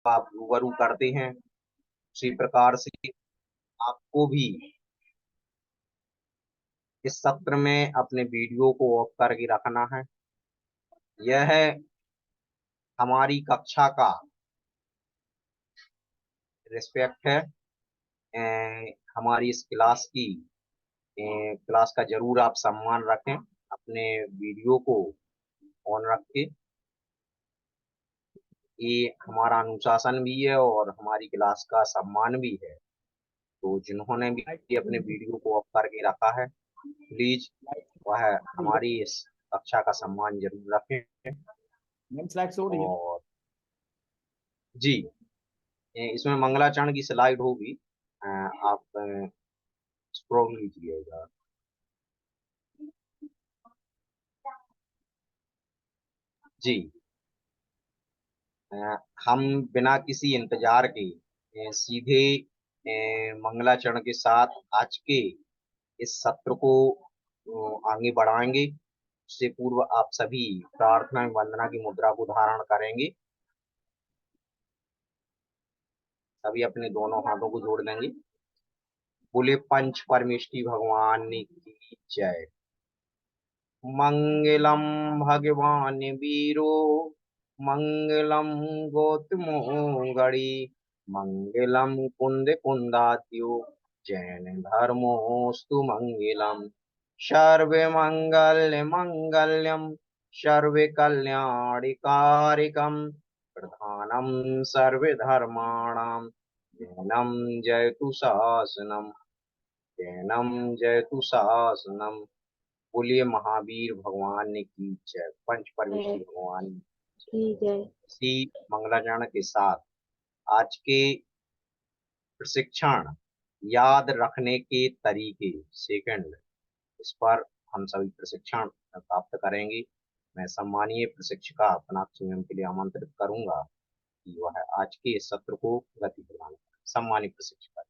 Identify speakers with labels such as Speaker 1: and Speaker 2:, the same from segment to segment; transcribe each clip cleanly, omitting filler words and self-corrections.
Speaker 1: आप रूबरू करते हैं, उसी प्रकार से आपको भी इस सत्र में अपने वीडियो को ऑफ करके रखना है। यह है हमारी कक्षा का रिस्पेक्ट है। हमारी इस क्लास की क्लास का जरूर आप सम्मान रखें, अपने वीडियो को ऑन रख के। ये हमारा अनुशासन भी है और हमारी क्लास का सम्मान भी है। तो जिन्होंने भी अपने वीडियो को ऑफ करके रखा है, प्लीज वह हमारी इस कक्षा का सम्मान जरूर रखें। और जी, इसमें मंगलाचरण की स्लाइड होगी, आप स्क्रॉल कीजिएगा। जी, अ, हम बिना किसी इंतजार के सीधे मंगलाचरण के साथ आज के इस सत्र को आगे बढ़ाएंगे। उससे पूर्व आप सभी प्रार्थना एवं वंदना की मुद्रा को धारण करेंगे। सभी अपने दोनों हाथों को जोड़ देंगे। बोले पंच परमेष्टि भगवान की जय। मंगलम भगवान वीरो, मंगलम गौतमोगणि, मंगलम कुंद कुंदात्यो, जैन धर्मोस्तु मंगलम। सर्वे मंगल मंगल्यम, सर्वे कल्याणिकारिकम, प्रधानम सर्वे धर्माणाम, जैनम जयतु शासनम, जैनम जयतु शासनम। बोलिए महावीर भगवान की जय, पंच परमेश्वरी भगवान।
Speaker 2: ठीक है।
Speaker 1: इसी मंगलाचरण के साथ आज के प्रशिक्षण याद रखने के तरीके सेकंड, इस पर हम सभी प्रशिक्षण प्राप्त करेंगे। मैं सम्मानीय प्रशिक्षिका अपना स्वयं के लिए आमंत्रित करूंगा कि वह आज के इस सत्र को गति प्रदान करें। सम्मानित प्रशिक्षिका।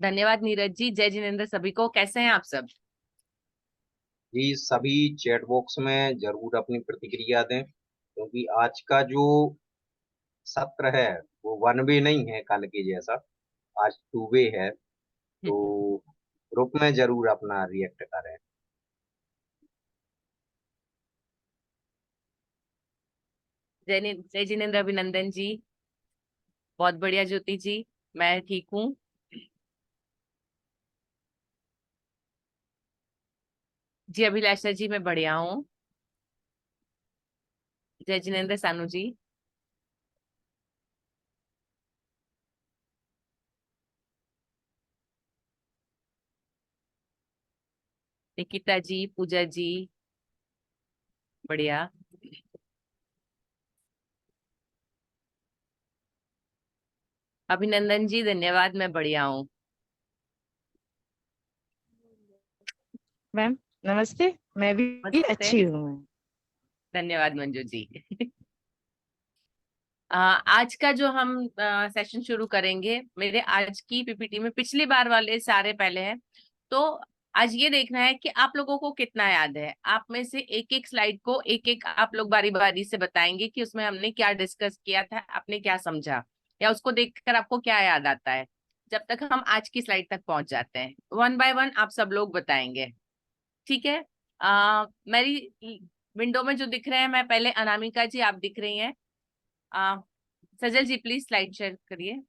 Speaker 3: धन्यवाद नीरज जी। जय जिनेन्द्र सभी को। कैसे हैं आप सब?
Speaker 1: जी, सभी चैट बॉक्स में जरूर अपनी प्रतिक्रिया दें, क्योंकि आज का जो सत्र है वो वन वे नहीं है कल के जैसा, आज टू वे है। तो ग्रुप में जरूर अपना रिएक्ट करें।
Speaker 3: जय जिनेन्द्र अभिनंदन जी। बहुत बढ़िया ज्योति जी, मैं ठीक हूँ। जी अभिलाषा जी, मैं बढ़िया हूँ। जय जिनेन्द्र सानू जी। निकिता जी, पूजा जी, बढ़िया। अभिनंदन जी धन्यवाद, मैं बढ़िया हूँ।
Speaker 2: मैम नमस्ते, मैं भी
Speaker 3: नमस्ते।
Speaker 2: अच्छी हूँ।
Speaker 3: धन्यवाद मंजू जी। आज का जो हम सेशन शुरू करेंगे, मेरे आज की पीपीटी में पिछली बार वाले सारे पहले हैं। तो आज ये देखना है कि आप लोगों को कितना याद है। आप में से एक एक स्लाइड को एक एक आप लोग बारी बारी से बताएंगे कि उसमें हमने क्या डिस्कस किया था, आपने क्या समझा, या उसको देखकर आपको क्या याद आता है, जब तक हम आज की स्लाइड तक पहुंच जाते हैं। वन बाय वन आप सब लोग बताएंगे, ठीक है? मेरी विंडो में जो दिख रहे हैं, मैं पहले अनामिका जी आप दिख रही हैं। सजल जी प्लीज स्लाइड शेयर करिए।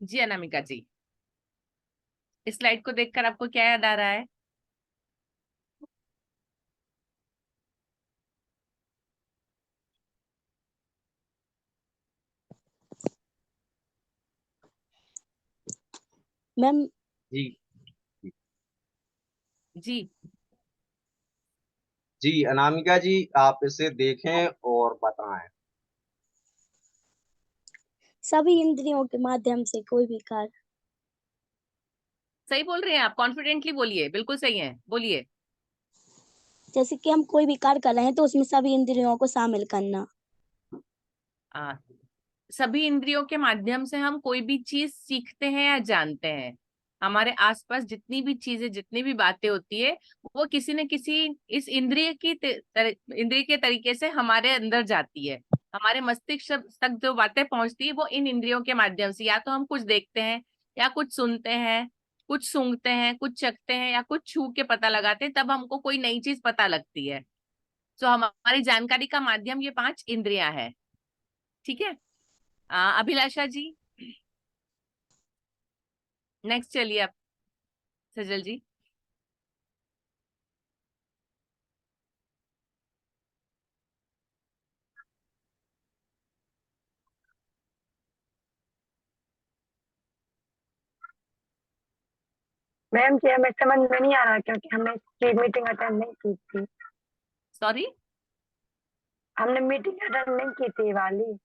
Speaker 3: जी अनामिका जी, इस स्लाइड को देखकर आपको क्या याद आ रहा है?
Speaker 2: मैम
Speaker 1: जी।
Speaker 3: जी
Speaker 1: जी अनामिका जी, आप इसे देखें और बताएं।
Speaker 4: सभी इंद्रियों के माध्यम से कोई भी कार्य।
Speaker 3: सही बोल रहे हैं आप, कॉन्फिडेंटली बोलिए, बिल्कुल सही है, बोलिए।
Speaker 4: जैसे कि हम कोई भी कार्य कर रहे हैं तो उसमें सभी इंद्रियों को शामिल करना।
Speaker 3: आ, सभी इंद्रियों के माध्यम से हम कोई भी चीज सीखते हैं या जानते हैं। हमारे आसपास जितनी भी चीजें, जितनी भी बातें होती है, वो किसी न किसी इस इंद्रिय के तरीके से हमारे अंदर जाती है। हमारे मस्तिष्क तक जो बातें पहुंचती है वो इन इंद्रियों के माध्यम से, या तो हम कुछ देखते हैं, या कुछ सुनते हैं, कुछ सूंघते हैं, कुछ चखते हैं, या कुछ छू के पता लगाते हैं, तब हमको कोई नई चीज पता लगती है। तो हमारी जानकारी का माध्यम ये 5 इंद्रियां है। ठीक है। अभिलाषा जी, नेक्स्ट चलिए आप, सजल जी।
Speaker 5: मैम जी हमें समझ में नहीं आ रहा क्योंकि हमने इसकी मीटिंग अटेंड नहीं की थी।
Speaker 3: सॉरी।
Speaker 5: हमने मीटिंग अटेंड नहीं की थी ये वाली।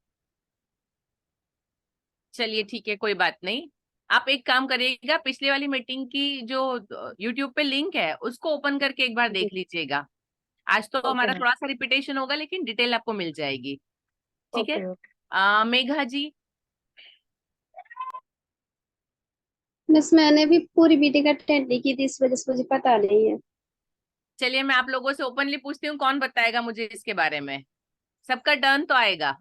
Speaker 3: चलिए ठीक है, कोई बात नहीं। आप एक काम करिएगा, पिछले वाली मीटिंग की जो यूट्यूब पे लिंक है उसको ओपन करके एक बार
Speaker 5: जी।
Speaker 3: देख लीजिएगा। आज तो
Speaker 5: ओके
Speaker 3: हमारा
Speaker 5: मैम।
Speaker 3: थोड़ा सा रिपीटेशन होगा, लेकिन डिटेल आपको मिल जाएगी। ठीक है।
Speaker 5: Okay okay.
Speaker 3: Megha ji.
Speaker 6: Miss मैंने भी पूरी मीटिंग अटेंड नहीं की थी, इस वजह से मुझे पता नहीं है।
Speaker 3: चलिए मैं आप लोगों से ओपनली पूछती हूँ, कौन बताएगा मुझे इसके बारे में? सबका टर्न तो आएगा।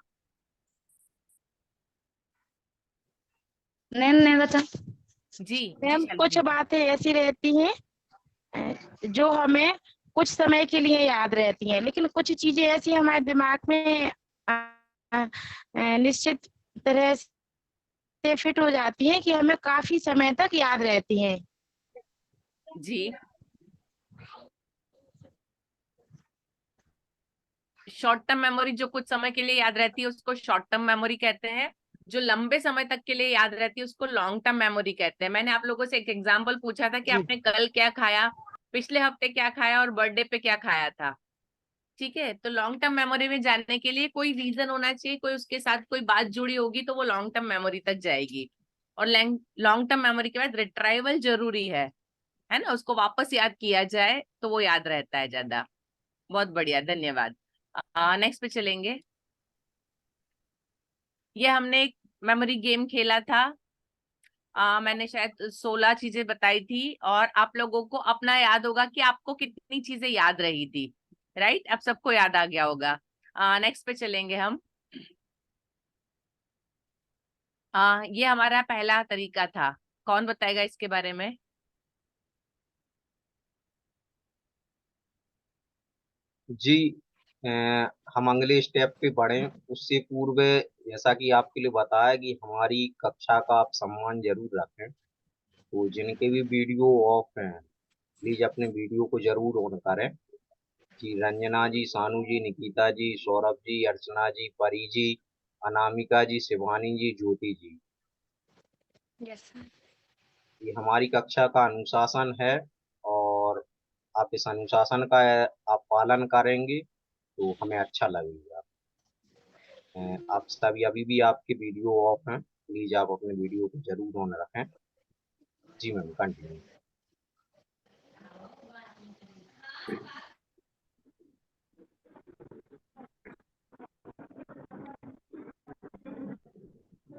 Speaker 2: मैम मैं बता।
Speaker 3: जी जी
Speaker 2: मैम
Speaker 3: शैला
Speaker 2: कुछ
Speaker 3: जी।
Speaker 2: बातें ऐसी रहती हैं जो हमें कुछ समय के लिए याद रहती हैं, लेकिन कुछ चीजें ऐसी हमारे दिमाग में निश्चित तरह से फिट हो जाती हैं कि हमें काफी समय तक याद रहती हैं।
Speaker 3: जी, शॉर्ट टर्म मेमोरी जो कुछ समय के लिए याद रहती है उसको शॉर्ट टर्म मेमोरी कहते हैं। जो लंबे समय तक के लिए याद रहती है उसको लॉन्ग टर्म मेमोरी कहते हैं। मैंने आप लोगों से एक एग्जांपल पूछा था कि
Speaker 2: जी
Speaker 3: आपने कल क्या खाया, पिछले हफ्ते क्या खाया और बर्थडे पे क्या खाया था। ठीक है, तो लॉन्ग टर्म मेमोरी में जानने के लिए कोई रीजन होना चाहिए, कोई उसके साथ कोई बात जुड़ी होगी तो वो लॉन्ग टर्म मेमोरी तक जाएगी। और लॉन्ग टर्म मेमोरी के बाद रिट्राइवल जरूरी है ना, उसको वापस याद किया जाए तो वो याद रहता है ज्यादा। बहुत बढ़िया, धन्यवाद। नेक्स्ट पे चलेंगे। ये हमने एक मेमोरी गेम खेला था। मैंने शायद 16 चीजें बताई थी, और आप लोगों को अपना याद होगा कि आपको कितनी चीजें याद रही थी। राइट, अब सबको याद आ गया होगा। नेक्स्ट पे चलेंगे हम। ये हमारा पहला तरीका था, कौन बताएगा इसके बारे में?
Speaker 1: जी अ, हम अगले स्टेप पे बढ़े उससे पूर्व जैसा कि आपके लिए बताया कि हमारी कक्षा का आप सम्मान जरूर रखें। तो जिनके भी वीडियो ऑफ हैं, प्लीज अपने वीडियो को जरूर ऑन करें। जी रंजना जी, सानू जी, निकिता जी, सौरभ जी, अर्चना जी, परी जी, अनामिका जी, शिवानी जी, ज्योति जी।
Speaker 2: यस।
Speaker 1: ये हमारी कक्षा का अनुशासन है, और आप इस अनुशासन का आप पालन करेंगे तो हमें अच्छा लगेगा। आप सभी अभी भी आपके वीडियो ऑफ हैं, प्लीज आप अपने वीडियो को जरूर ऑन रखें। जी मैम, कंटिन्यू।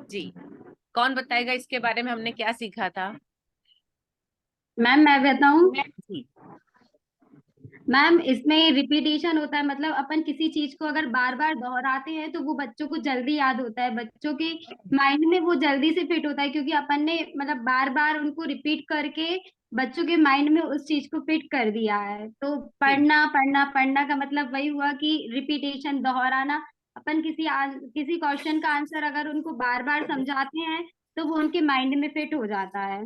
Speaker 3: जी, कौन बताएगा इसके बारे में हमने क्या सीखा था?
Speaker 6: मैम मैं बताऊं।
Speaker 3: जी
Speaker 6: मैम इसमें रिपीटेशन होता है, मतलब अपन किसी चीज को अगर बार बार दोहराते हैं तो वो बच्चों को जल्दी याद होता है, बच्चों के माइंड में वो जल्दी से फिट होता है, क्योंकि अपन ने मतलब बार बार उनको रिपीट करके बच्चों के माइंड में उस चीज को फिट कर दिया है। तो
Speaker 3: जी
Speaker 6: पढ़ना पढ़ना पढ़ना का मतलब वही हुआ कि रिपीटेशन, दोहराना। अपन किसी क्वेश्चन का आंसर अगर उनको बार बार समझाते हैं तो वो उनके माइंड में फिट हो जाता है।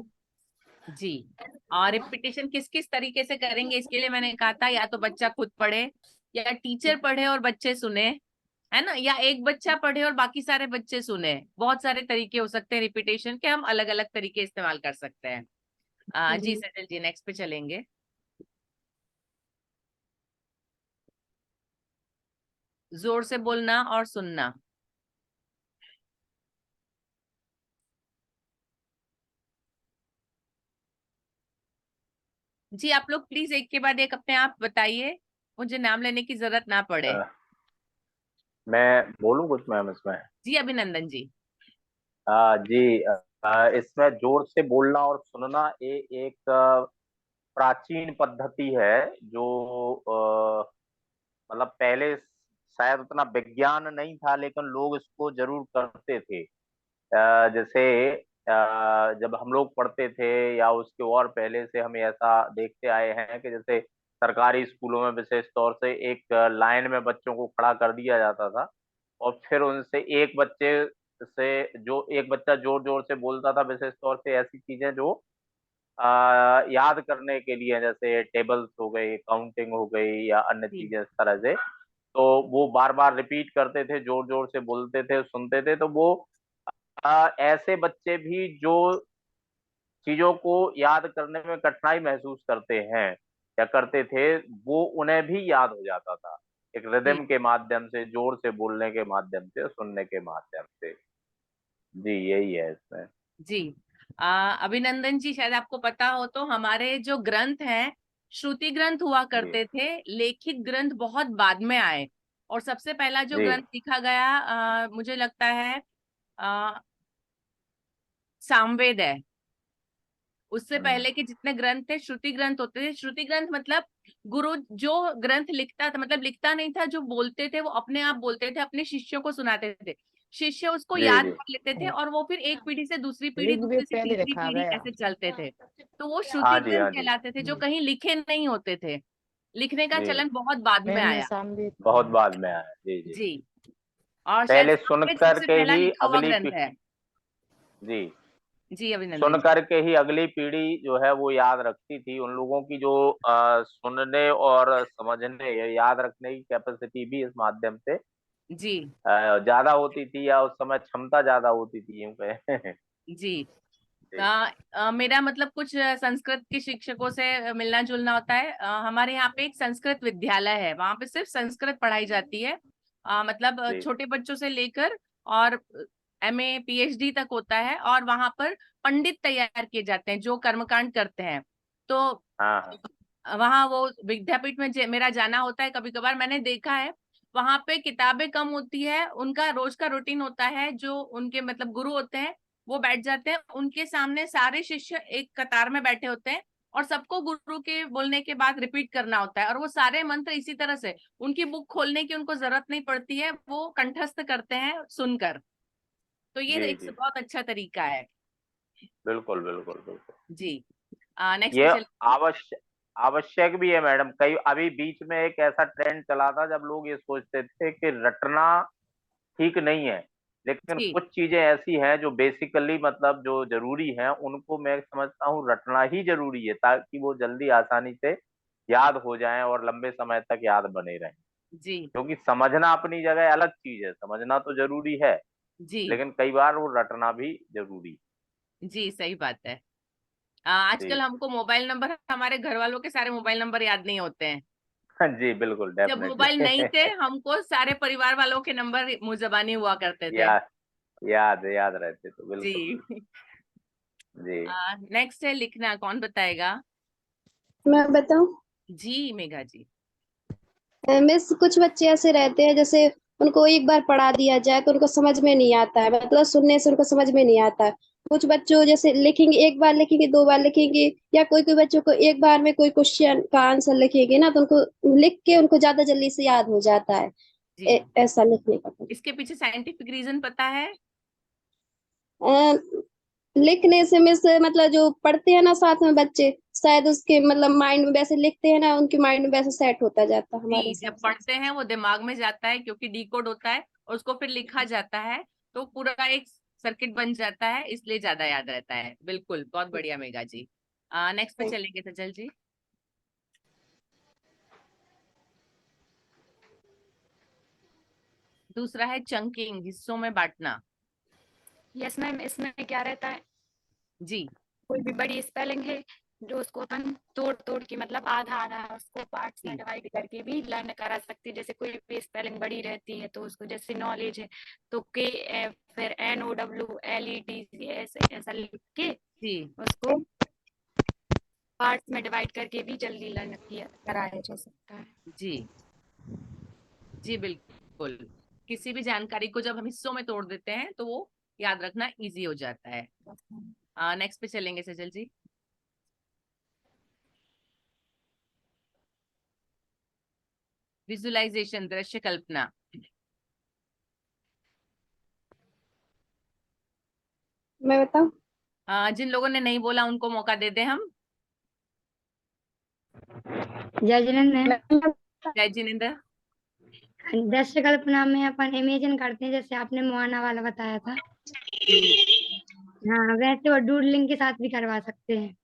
Speaker 3: जी। और रिपीटेशन किस किस तरीके से करेंगे इसके लिए मैंने कहा था, या तो बच्चा खुद पढ़े, या टीचर पढ़े और बच्चे सुने, है ना, या एक बच्चा पढ़े और बाकी सारे बच्चे सुने। बहुत सारे तरीके हो सकते हैं रिपीटेशन के, हम अलग अलग तरीके इस्तेमाल कर सकते हैं। जी
Speaker 6: जी।
Speaker 3: सजल जी, नेक्स्ट पे चलेंगे। जोर से बोलना और सुनना। जी आप लोग प्लीज एक के बाद एक अपने आप बताइए, मुझे नाम लेने की जरूरत ना पड़े।
Speaker 7: मैं बोलूं कुछ मैम इसमें?
Speaker 3: जी अभिनंदन जी।
Speaker 7: जी, इसमें जोर से बोलना और सुनना एक प्राचीन पद्धति है जो मतलब पहले शायद उतना विज्ञान नहीं था, लेकिन लोग इसको जरूर करते थे। जैसे जब हम लोग पढ़ते थे या उसके और पहले से हम ऐसा देखते आए हैं कि जैसे सरकारी स्कूलों में विशेष तौर से एक लाइन में बच्चों को खड़ा कर दिया जाता था, और फिर उनसे एक बच्चे से जो एक बच्चा जोर जोर से बोलता था विशेष तौर से ऐसी चीजें जो याद करने के लिए, जैसे टेबल्स हो गई, काउंटिंग हो गई या अन्य
Speaker 3: जी
Speaker 7: चीजें इस तरह से, तो वो बार बार रिपीट करते थे, जोर जोर से बोलते थे, सुनते थे। तो वो ऐसे बच्चे भी जो चीजों को याद करने में कठिनाई महसूस करते हैं या करते थे, वो उन्हें भी याद हो जाता था एक
Speaker 3: जी
Speaker 7: रिदम के माध्यम से, जोर से बोलने के माध्यम से, सुनने के माध्यम से। जी यही है इसमें।
Speaker 3: जी। अभिनंदन जी, शायद आपको पता हो तो हमारे जो ग्रंथ हैं, श्रुति ग्रंथ हुआ
Speaker 7: जी
Speaker 3: करते थे, लेखित ग्रंथ बहुत बाद में आए। और सबसे पहला जो
Speaker 7: जी
Speaker 3: ग्रंथ लिखा गया मुझे लगता है सामवेद है। उससे
Speaker 7: हम्म,
Speaker 3: पहले के जितने ग्रंथ थे श्रुति ग्रंथ होते थे। श्रुति ग्रंथ मतलब गुरु जो ग्रंथ लिखता था, मतलब लिखता नहीं था, जो बोलते थे वो अपने आप बोलते थे, अपने शिष्यों को सुनाते थे, शिष्य उसको
Speaker 7: जी
Speaker 3: याद
Speaker 7: जी
Speaker 3: कर लेते थे, और वो फिर एक पीढ़ी से दूसरी पीढ़ी,
Speaker 2: ऋग्वेद
Speaker 3: दूसरी से
Speaker 2: पहले
Speaker 3: तीसरी
Speaker 2: रखा
Speaker 3: पीढ़ी
Speaker 2: गया।
Speaker 3: ऐसे चलते थे। तो वो
Speaker 7: हाँ
Speaker 3: श्रुति
Speaker 7: जी,
Speaker 3: ग्रंथ
Speaker 7: हाँ जी
Speaker 3: कहलाते थे, जो कहीं लिखे नहीं होते थे। लिखने का
Speaker 7: जी,
Speaker 3: चलन बहुत बाद में
Speaker 2: मैंने
Speaker 3: आया।
Speaker 2: सामवेद
Speaker 7: बहुत बाद में आया। जी जी।
Speaker 3: जी। और शायद
Speaker 7: पहले सुन
Speaker 3: सामवेद सबसे
Speaker 7: करके
Speaker 3: पहला
Speaker 7: ही
Speaker 3: लिखा हुआ
Speaker 7: अगली
Speaker 3: ग्रंथ है।
Speaker 7: जी,
Speaker 3: जी
Speaker 7: सुन
Speaker 3: अभिनंदन जी।
Speaker 7: करके ही अगली पीढ़ी जो है वो याद रखती थी। उन लोगों की जो सुनने और समझने या याद रखने की कैपेसिटी भी इस माध्यम से
Speaker 3: जी
Speaker 7: ज्यादा होती थी, या उस समय क्षमता ज्यादा होती थी, यूं कहें।
Speaker 3: जी।
Speaker 7: जी
Speaker 3: मेरा मतलब कुछ संस्कृत के शिक्षकों से मिलना जुलना होता है। हमारे यहाँ पे एक संस्कृत विद्यालय है, वहां पे सिर्फ संस्कृत पढ़ाई जाती है। मतलब
Speaker 7: जी।
Speaker 3: छोटे बच्चों से लेकर और एमए पीएचडी तक होता है, और वहां पर पंडित तैयार किए जाते हैं जो कर्मकांड करते हैं। तो
Speaker 7: हाँ हाँ।
Speaker 3: वहां वो विद्यापीठ में मेरा जाना होता है कभी कभार, मैंने देखा है वहां पे किताबें कम होती है, उनका रोज का रूटीन होता है, जो उनके मतलब गुरु होते हैं वो बैठ जाते हैं, उनके सामने सारे शिष्य एक कतार में बैठे होते हैं, और सबको गुरु के बोलने के बाद रिपीट करना होता है, और वो सारे मंत्र इसी तरह से, उनकी बुक खोलने की उनको जरूरत नहीं पड़ती है, वो कंठस्थ करते हैं सुनकर। तो ये
Speaker 7: जी
Speaker 3: एक
Speaker 7: जी,
Speaker 3: बहुत अच्छा तरीका है।
Speaker 7: बिल्कुल बिल्कुल बिल्कुल।
Speaker 3: जी। नेक्स्ट पे
Speaker 7: ये
Speaker 3: चलिए।
Speaker 7: आवश्यक भी है मैडम। कई अभी बीच में एक ऐसा ट्रेंड चला था जब लोग ये सोचते थे कि रटना ठीक नहीं है, लेकिन
Speaker 3: जी
Speaker 7: कुछ चीजें ऐसी हैं जो बेसिकली मतलब जो जरूरी हैं, उनको मैं समझता हूँ रटना ही जरूरी है, ताकि वो जल्दी आसानी से याद हो जाएं और लंबे समय तक याद बने रहें।
Speaker 3: जी
Speaker 7: क्योंकि समझना अपनी जगह अलग चीज है, समझना तो जरूरी है,
Speaker 3: जी
Speaker 7: लेकिन कई बार वो रटना भी जरूरी
Speaker 3: जी सही बात है।
Speaker 7: है।
Speaker 3: आजकल
Speaker 7: जी
Speaker 3: हमको मोबाइल नंबर, हमारे घर वालों के सारे मोबाइल नंबर याद नहीं होते हैं।
Speaker 7: हाँ जी, बिल्कुल
Speaker 3: जब मोबाइल नहीं थे
Speaker 7: डेफिनेटली।
Speaker 3: हमको सारे परिवार वालों के नंबर मुंह जबानी हुआ करते थे।
Speaker 7: याद याद रहते तो बिल्कुल
Speaker 3: जी।
Speaker 7: बिल्कुल। जी
Speaker 3: नेक्स्ट है लिखना, कौन बताएगा?
Speaker 4: मैं बताऊं?
Speaker 3: जी मेघा जी।
Speaker 4: मिस, कुछ बच्चे ऐसे रहते हैं जैसे उनको एक बार पढ़ा दिया जाए तो उनको समझ में नहीं आता है, मतलब सुनने से उनको समझ में नहीं आता है। कुछ बच्चों जैसे लिखेंगे, एक बार लिखेंगे, दो बार लिखेंगे, या कोई कोई बच्चों को एक बार में कोई क्वेश्चन का आंसर लिखेंगे ना तो उनको लिख के उनको ज्यादा जल्दी से याद हो जाता है।
Speaker 3: जी
Speaker 4: ऐसा लिखने का।
Speaker 3: इसके पीछे साइंटिफिक रीजन पता है?
Speaker 4: अ, लिखने से मिस मतलब जो पढ़ते हैं ना साथ में बच्चे, शायद उसके मतलब माइंड में वैसे लिखते हैं ना, उनके माइंड में वैसे सेट होता जाता है हमारे
Speaker 3: जी
Speaker 4: हिसाब
Speaker 3: जब
Speaker 4: से।
Speaker 3: पढ़ते हैं वो दिमाग में जाता है, क्योंकि डिकोड होता है और उसको फिर लिखा जाता है, तो पूरा एक सर्किट बन जाता है, इसलिए ज्यादा याद रहता है। बिल्कुल, बहुत बढ़िया मेघा जी। नेक्स्ट पे चलेंगे सजल जी। दूसरा है चंकिंग, हिस्सों में बांटना।
Speaker 8: यस मैम, इसमें क्या रहता है,
Speaker 3: जी
Speaker 8: कोई भी बड़ी स्पेलिंग है जो उसको अपन तोड़ तोड़ के मतलब आधा आधा उसको पार्ट्स में डिवाइड करके भी लर्न करा सकते हैं। जैसे कोई भी स्पेलिंग बड़ी रहती है तो उसको जैसे नॉलेज है तो KF फिर NOWLED ऐसा लिख के
Speaker 3: जी
Speaker 8: उसको पार्ट्स में डिवाइड करके भी जल्दी लर्न किया कराया जा सकता है।
Speaker 3: जी जी बिल्कुल। किसी भी जानकारी को जब हम हिस्सों में तोड़ देते हैं तो वो याद रखना इजी हो जाता है। नेक्स्ट पे चलेंगे सजल जी। विजुअलाइजेशन, दृश्य कल्पना।
Speaker 4: मैं बताऊं?
Speaker 3: जिन लोगों ने नहीं बोला उनको मौका दे दें हम।
Speaker 6: जय जिनेंद्र मैम,
Speaker 3: जय जिनेंद्र।
Speaker 6: दृश्य कल्पना में अपन इमेजिन करते हैं, जैसे आपने मोआना वाला बताया था।
Speaker 3: जी
Speaker 6: हाँ, वैसे वो डूडलिंग के साथ भी करवा सकते हैं,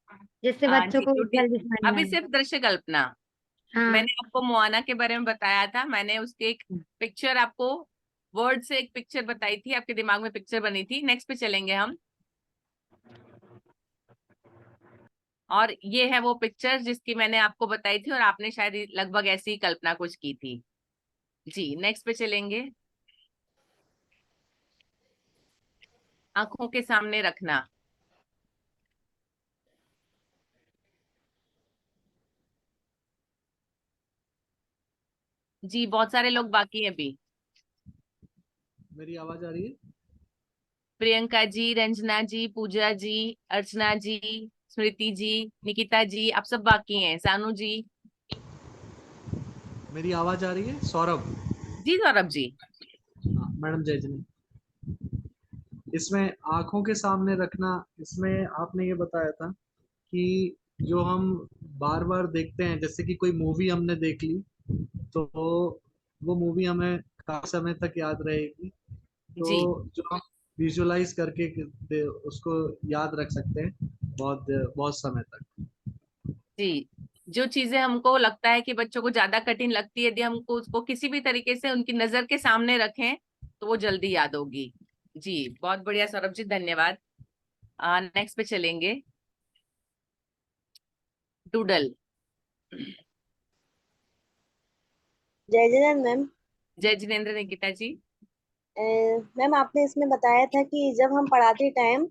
Speaker 6: जिससे बच्चों
Speaker 3: जी
Speaker 6: को
Speaker 3: तो
Speaker 6: जल्दी समझ में
Speaker 3: अभी
Speaker 6: आए।
Speaker 3: सिर्फ दृश्य कल्पना।
Speaker 6: हाँ
Speaker 3: मैंने आपको मोआना के बारे में बताया था, मैंने उसके एक पिक्चर आपको वर्ड से एक पिक्चर बताई थी, आपके दिमाग में पिक्चर बनी थी। नेक्स्ट पे चलेंगे हम। और ये है वो पिक्चर जिसकी मैंने आपको बताई थी और आपने शायद लगभग ऐसी ही कल्पना कुछ की थी। जी नेक्स्ट पे चलेंगे। आंखों के सामने रखना। जी बहुत सारे लोग बाकी हैं अभी।
Speaker 9: मेरी आवाज आ रही है?
Speaker 3: प्रियंका जी, रंजना जी, पूजा जी, अर्चना जी, स्मृति जी, निकिता जी, आप सब बाकी हैं। सानू जी।
Speaker 9: मेरी आवाज आ रही है? सौरभ।
Speaker 3: जी सौरभ जी।
Speaker 9: हाँ, मैडम जय जिनेंद्र। इसमें आंखों के सामने रखना, इसमें आपने ये बताया था कि जो हम बार बार देखते हैं, जैसे कि कोई मूवी हमने देख ली तो वो मूवी हमें काफी समय तक याद रहेगी, तो
Speaker 3: जी
Speaker 9: जो हम विजुअलाइज करके उसको याद रख सकते हैं बहुत बहुत समय तक।
Speaker 3: जी जो चीजें हमको लगता है कि बच्चों को ज्यादा कठिन लगती है, यदि हमको उसको किसी भी तरीके से उनकी नजर के सामने रखें तो वो जल्दी याद होगी। जी बहुत बढ़िया सौरभ जी, धन्यवाद। नेक्स्ट पे चलेंगे। डूडल।
Speaker 10: जय जिनेंद्र मैम।
Speaker 3: जय जिनेंद्र। निकिता जी।
Speaker 10: मैम आपने इसमें बताया था कि जब हम पढ़ाते टाइम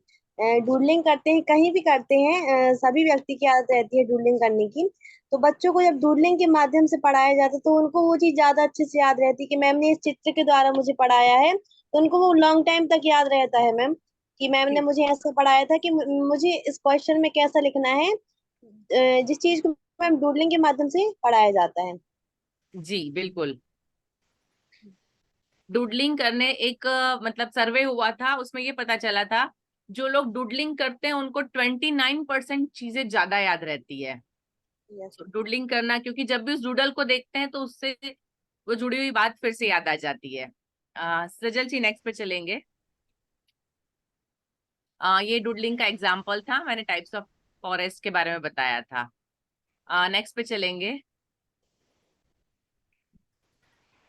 Speaker 10: डूडलिंग करते हैं, कहीं भी करते हैं, सभी व्यक्ति की आदत रहती है डूडलिंग करने की। तो बच्चों को जब डूडलिंग के माध्यम से पढ़ाया जाता है तो उनको वो चीज ज्यादा अच्छे से याद रहती है कि मैम ने इस चित्र के द्वारा मुझे पढ़ाया है, तो उनको वो लॉन्ग टाइम तक याद रहता है मैम, कि मैम ने
Speaker 3: जी
Speaker 10: मुझे ऐसा पढ़ाया था कि मुझे इस क्वेश्चन में कैसा लिखना है, जिस चीज को मैम डूडलिंग के माध्यम से पढ़ाया जाता है।
Speaker 3: जी बिल्कुल। डूडलिंग करने एक मतलब सर्वे हुआ था, उसमें ये पता चला था जो लोग डूडलिंग करते हैं उनको 29% चीजें ज्यादा याद रहती है।
Speaker 10: यस।
Speaker 3: डूडलिंग करना, क्योंकि जब भी उस डूडल को देखते हैं तो उससे वो जुड़ी हुई बात फिर से याद आ जाती है। सजल जी नेक्स्ट पे चलेंगे। ये डूडलिंग का एग्जाम्पल था, मैंने टाइप्स ऑफ फॉरेस्ट के बारे में बताया था। नेक्स्ट पे चलेंगे।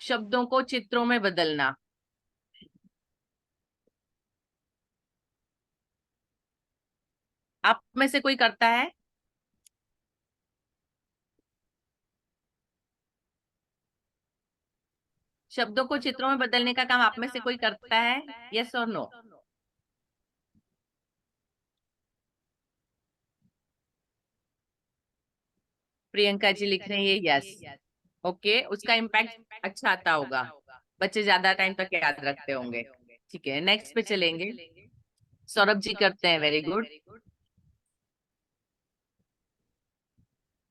Speaker 3: शब्दों को चित्रों में बदलना। आप में से कोई करता है? शब्दों को चित्रों में बदलने का काम आप में से कोई करता है? यस और नो? प्रियंका जी लिख रहे हैं यस। ओके, उसका इम्पैक्ट अच्छा आता होगा, बच्चे ज्यादा टाइम तक याद रखते होंगे। ठीक है, नेक्स्ट पे चलेंगे। सौरभ जी करते हैं, वेरी गुड।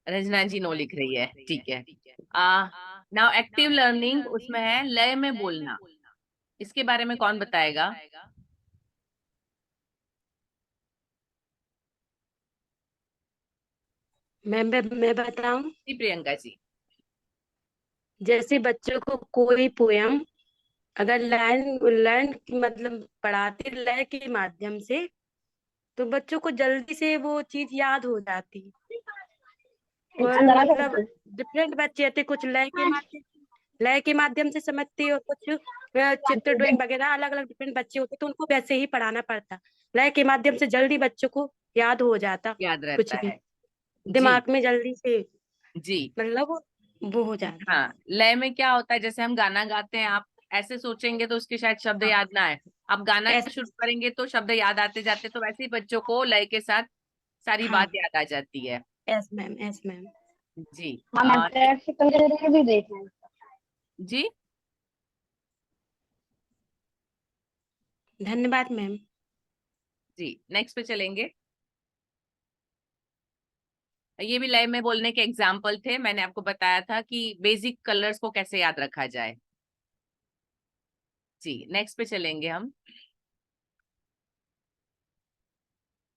Speaker 3: रंजना जी नो लिख रही है, ठीक है। नाउ एक्टिव लर्निंग, उसमें है लय में बोलना। इसके बारे में कौन बताएगा?
Speaker 11: मैं बताऊं?
Speaker 3: जी प्रियंका जी।
Speaker 11: जैसे बच्चों को कोई पोयम अगर लाइन लर्न मतलब पढ़ाते लय के माध्यम से, तो बच्चों को जल्दी से वो चीज याद हो जाती। और मतलब डिफरेंट बच्चे थे, कुछ लय के माध्यम से समझते और कुछ चित्र ड्राइंग वगैरह अलग अलग डिफरेंट बच्चे होते, तो उनको वैसे ही पढ़ाना पड़ता। लय के माध्यम से जल्दी बच्चों को याद हो जाता
Speaker 3: याद
Speaker 11: कुछ
Speaker 3: रहता
Speaker 11: भी।
Speaker 3: है।
Speaker 11: दिमाग में जल्दी से
Speaker 3: जी
Speaker 11: मतलब वो हो जाता है।
Speaker 3: हाँ, लय में क्या होता है, जैसे हम गाना गाते हैं, आप ऐसे सोचेंगे तो उसके शायद शब्द याद ना आए, आप गाना
Speaker 11: ऐसे
Speaker 3: शुरू करेंगे तो शब्द याद आते जाते, तो वैसे ही बच्चों को लय के साथ सारी
Speaker 11: हाँ,
Speaker 3: बात याद आ जाती है।
Speaker 11: Yes ma'am, yes ma'am.
Speaker 3: जी
Speaker 5: हम प्रैक्टिकल करके भी देख रहे हैं।
Speaker 3: जी
Speaker 11: धन्यवाद मैम।
Speaker 3: जी नेक्स्ट पे चलेंगे। ये भी लय में बोलने के एग्जाम्पल थे, मैंने आपको बताया था कि बेसिक कलर्स को कैसे याद रखा जाए। जी नेक्स्ट पे चलेंगे हम।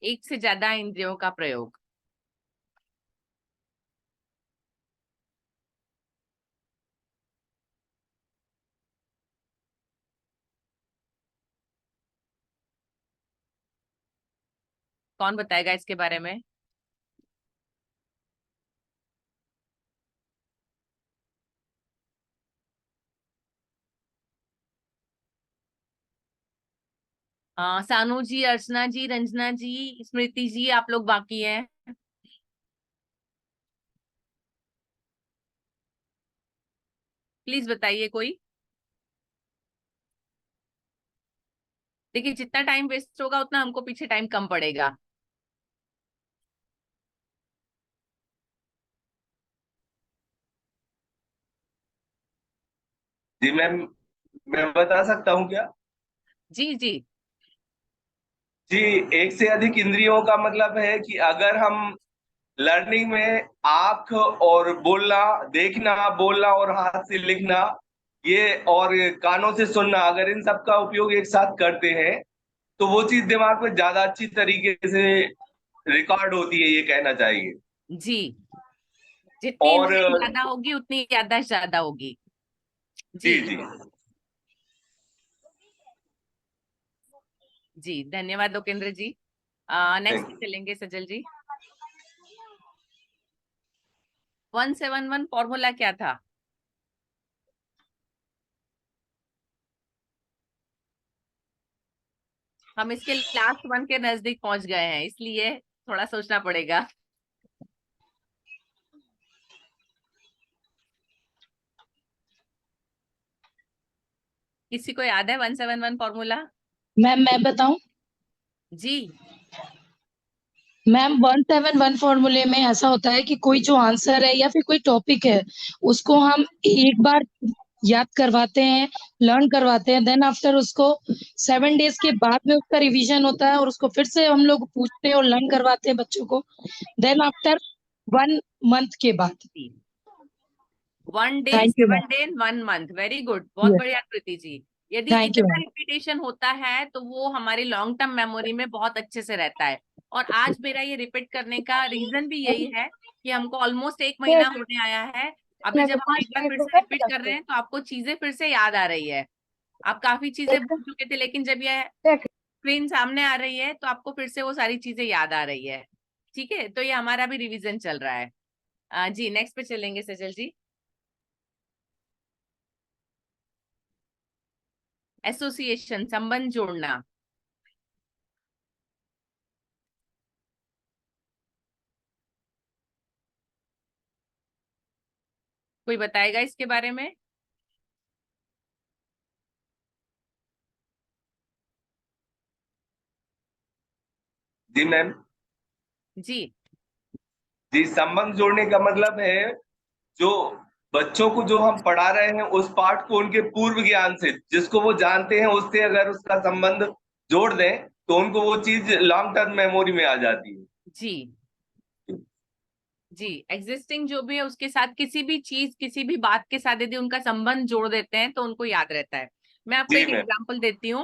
Speaker 3: एक से ज्यादा इंद्रियों का प्रयोग। कौन बताएगा इसके बारे में? सानू जी, अर्चना जी, रंजना जी, स्मृति जी, आप लोग बाकी हैं। प्लीज बताइए कोई। देखिए जितना टाइम वेस्ट होगा उतना हमको पीछे टाइम कम पड़ेगा।
Speaker 12: जी मैम, मैं बता सकता हूँ क्या?
Speaker 3: जी जी
Speaker 12: जी, एक से अधिक इंद्रियों का मतलब है कि अगर हम लर्निंग में आंख और बोलना, देखना, बोलना और हाथ से लिखना, ये और कानों से सुनना, अगर इन सब का उपयोग एक साथ करते हैं तो वो चीज दिमाग में ज्यादा अच्छी तरीके से रिकॉर्ड होती है, ये कहना चाहिए।
Speaker 3: जी, जितनी
Speaker 12: और
Speaker 3: इंद्रियां ज्यादा होगी उतनी याददाश्त ज्यादा होगी। जी
Speaker 12: जी जी
Speaker 3: जी धन्यवाद लोकेंद्र जी। नेक्स्ट
Speaker 12: थैंक
Speaker 3: चलेंगे सजल जी। 171 फॉर्मूला क्या था? हम इसके लास्ट वन के नजदीक पहुंच गए हैं, इसलिए थोड़ा सोचना पड़ेगा। किसी को याद है 171 फॉर्मूला?
Speaker 13: मैम मैं बताऊं?
Speaker 3: जी
Speaker 13: मैम 171 फॉर्मूले में ऐसा होता है कि कोई जो आंसर है या फिर कोई टॉपिक है उसको हम एक बार याद करवाते हैं, लर्न करवाते हैं, देन आफ्टर उसको 7 डेज के बाद में उसका रिवीजन होता है और उसको फिर से हम लोग पूछते हैं और लर्न करवाते हैं बच्चों को, देन आफ्टर 1 मंथ के बाद।
Speaker 3: 1 day
Speaker 13: thank you
Speaker 3: 7
Speaker 13: ma'am.
Speaker 3: Day 1 month, very good, बहुत
Speaker 13: यस,
Speaker 3: बढ़िया कृति जी। यदि
Speaker 13: थैंक यू
Speaker 3: इतना
Speaker 13: मैम।
Speaker 3: रिपीटेशन होता है तो वो हमारी लॉन्ग टर्म मेमोरी में बहुत अच्छे से रहता है। और आज मेरा ये रिपीट करने का रीजन भी यही है कि हमको ऑलमोस्ट 1 महीना होने आया है। अभी जब हम एक बार फिर से रिपीट कर रहे हैं तो आपको चीजें फिर से याद आ रही है। आप काफी चीजें भूल चुके थे, लेकिन जब ये स्क्रीन सामने आ रही है तो आपको फिर से वो सारी चीजें याद आ रही है। ठीक है, तो ये हमारा भी रिवीजन चल रहा है। जी नेक्स्ट पे चलेंगे सजल जी। एसोसिएशन, संबंध जोड़ना। कोई बताएगा इसके बारे में?
Speaker 12: जी मैम।
Speaker 3: जी
Speaker 12: जी, संबंध जोड़ने का मतलब है जो बच्चों को जो हम पढ़ा रहे हैं उस पाठ को उनके पूर्व ज्ञान से, जिसको वो जानते हैं, उससे अगर उसका संबंध जोड़ दें तो उनको वो चीज लॉन्ग टर्म मेमोरी में आ जाती है।
Speaker 3: जी जी एग्जिस्टिंग जो भी है उसके साथ किसी भी चीज, किसी भी बात के साथ यदि उनका संबंध जोड़ देते हैं तो उनको याद रहता है। मैं आपको
Speaker 12: जी
Speaker 3: एक
Speaker 12: मैम।
Speaker 3: एग्जांपल देती हूँ।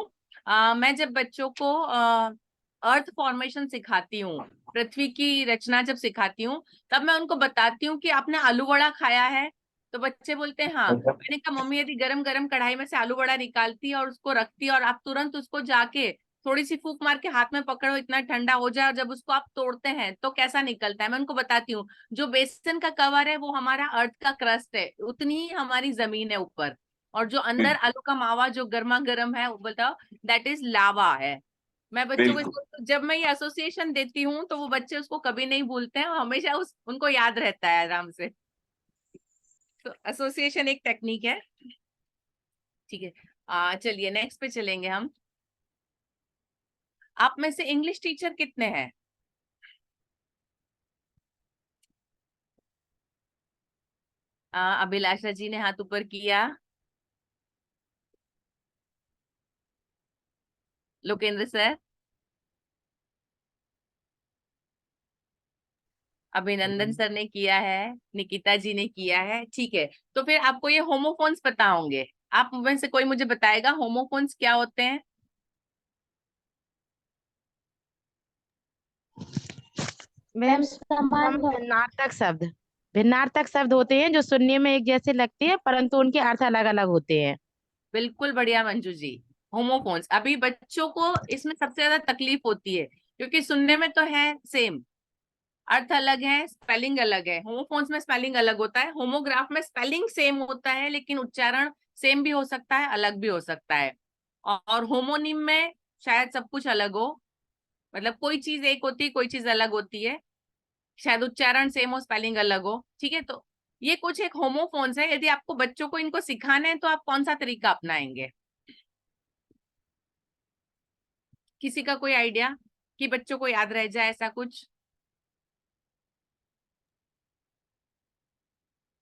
Speaker 3: मैं जब बच्चों को अर्थ फॉर्मेशन सिखाती हूँ, पृथ्वी की रचना जब सिखाती हूँ, तब मैं उनको बताती हूँ कि आपने आलू वड़ा खाया है? तो बच्चे बोलते हैं हाँ। मैंने कहा मम्मी यदि गरम गरम कढ़ाई में से आलू वड़ा निकालती है और उसको रखती है और आप तुरंत उसको जाके थोड़ी सी फूक मार के हाथ में पकड़ो, इतना ठंडा हो जाए, और जब उसको आप तोड़ते हैं तो कैसा निकलता है? मैं उनको बताती हूँ जो बेसन का कवर है वो हमारा अर्थ का क्रस्ट है, उतनी ही हमारी जमीन है ऊपर, और जो अंदर आलू का मावा जो गर्मा गर्म है वो बताओ दैट इज लावा है। मैं बच्चों को
Speaker 12: बिल्कुल
Speaker 3: जब मैं ये एसोसिएशन देती हूँ तो वो बच्चे उसको कभी नहीं भूलते हैं, हमेशा उनको याद रहता है आराम से। तो एसोसिएशन एक टेक्निक है। ठीक है, चलिए नेक्स्ट पे चलेंगे हम। आप में से इंग्लिश टीचर कितने हैं? अभिलाषा जी ने हाथ ऊपर किया। लोकेंद्र सर, अभिनंदन सर ने किया है, निकिता जी ने किया है। ठीक है, तो फिर आपको ये होमोफोन्स पता होंगे। आप में से कोई मुझे बताएगा होमोफोन्स क्या होते हैं?
Speaker 2: मैम भिन्नार्थक शब्द होते हैं जो सुनने में एक जैसे लगते हैं परंतु उनके अर्थ अलग अलग होते हैं।
Speaker 3: बिल्कुल बढ़िया मंजू जी। होमोफोन्स, अभी बच्चों को इसमें सबसे ज्यादा तकलीफ होती है क्योंकि सुनने में तो है सेम, अर्थ अलग है, स्पेलिंग अलग है। होमोफोन्स में स्पेलिंग अलग होता है, होमोग्राफ में स्पेलिंग सेम होता है लेकिन उच्चारण सेम भी हो सकता है, अलग भी हो सकता है। और होमोनिम में शायद सब कुछ अलग हो, मतलब कोई चीज एक होती है, कोई चीज अलग होती है, शायद उच्चारण सेम हो, स्पेलिंग अलग हो। ठीक है, तो ये कुछ एक होमोफोन्स है। यदि आपको बच्चों को इनको सिखाना है तो आप कौन सा तरीका अपनाएंगे? किसी का कोई आइडिया कि बच्चों को याद रह जाए ऐसा कुछ?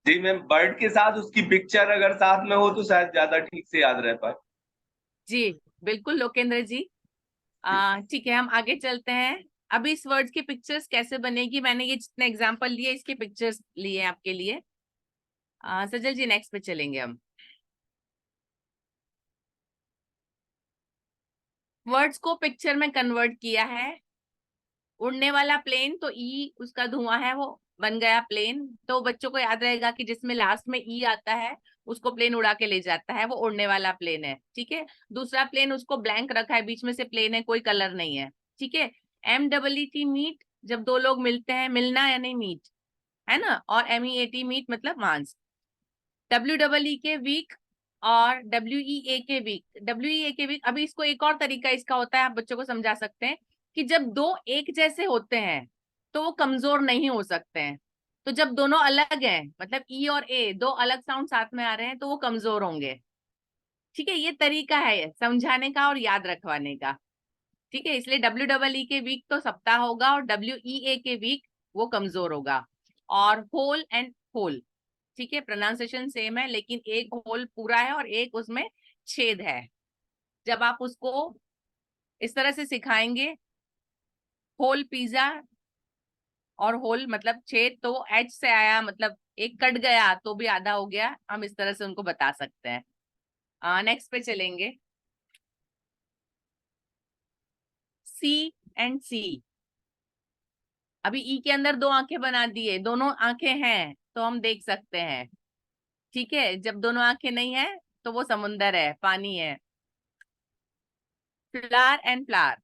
Speaker 12: जी मैम, बर्ड के साथ उसकी पिक्चर अगर साथ में हो तो शायद ज्यादा ठीक से याद रह पाए।
Speaker 3: जी बिल्कुल लोकेंद्र जी। ठीक है, हम आगे चलते हैं। अभी इस वर्ड्स की पिक्चर्स कैसे बनेगी, मैंने ये जितने एग्जांपल लिए इसके पिक्चर्स लिए आपके लिए। सजल जी नेक्स्ट पे चलेंगे हम। वर्ड्स को पिक्चर में कन्वर्ट किया है। उड़ने वाला प्लेन, तो ई उसका धुआं है, वो बन गया प्लेन। तो बच्चों को याद रहेगा कि जिसमें लास्ट में ई आता है उसको प्लेन उड़ा के ले जाता है, वो उड़ने वाला प्लेन है। ठीक है, दूसरा प्लेन उसको ब्लैंक रखा है, बीच में से प्लेन है, कोई कलर नहीं है। ठीक है, MEET मीट, जब दो लोग मिलते हैं, मिलना यानी मीट है ना, और MEAT मीट मतलब मांस। WEE के वीक और WEA के वीक। WEA के वीक, अभी इसको एक और तरीका इसका होता है, आप बच्चों को समझा सकते हैं कि जब दो एक जैसे होते हैं तो वो कमजोर नहीं हो सकते हैं। तो जब दोनों अलग हैं, मतलब ई और ए दो अलग साउंड साथ में आ रहे हैं, तो वो कमजोर होंगे। ठीक है, ये तरीका है समझाने का और याद रखवाने का। ठीक है, इसलिए WEE के वीक तो सप्ताह होगा और WEA के वीक वो कमजोर होगा। और होल एंड होल, ठीक है, प्रोनाउंसिएशन सेम है लेकिन एक होल पूरा है और एक उसमें छेद है। जब आप उसको इस तरह से सिखाएंगे, होल पिज्जा और होल मतलब छेद, तो एच से आया मतलब एक कट गया तो भी आधा हो गया, हम इस तरह से उनको बता सकते हैं। नेक्स्ट पे चलेंगे। सी एंड सी, अभी ई के अंदर दो आंखें बना दिए, दोनों आंखें हैं तो हम देख सकते हैं। ठीक है, जब दोनों आंखें नहीं है तो वो समुंदर है, पानी है। फ्लावर एंड फ्लावर,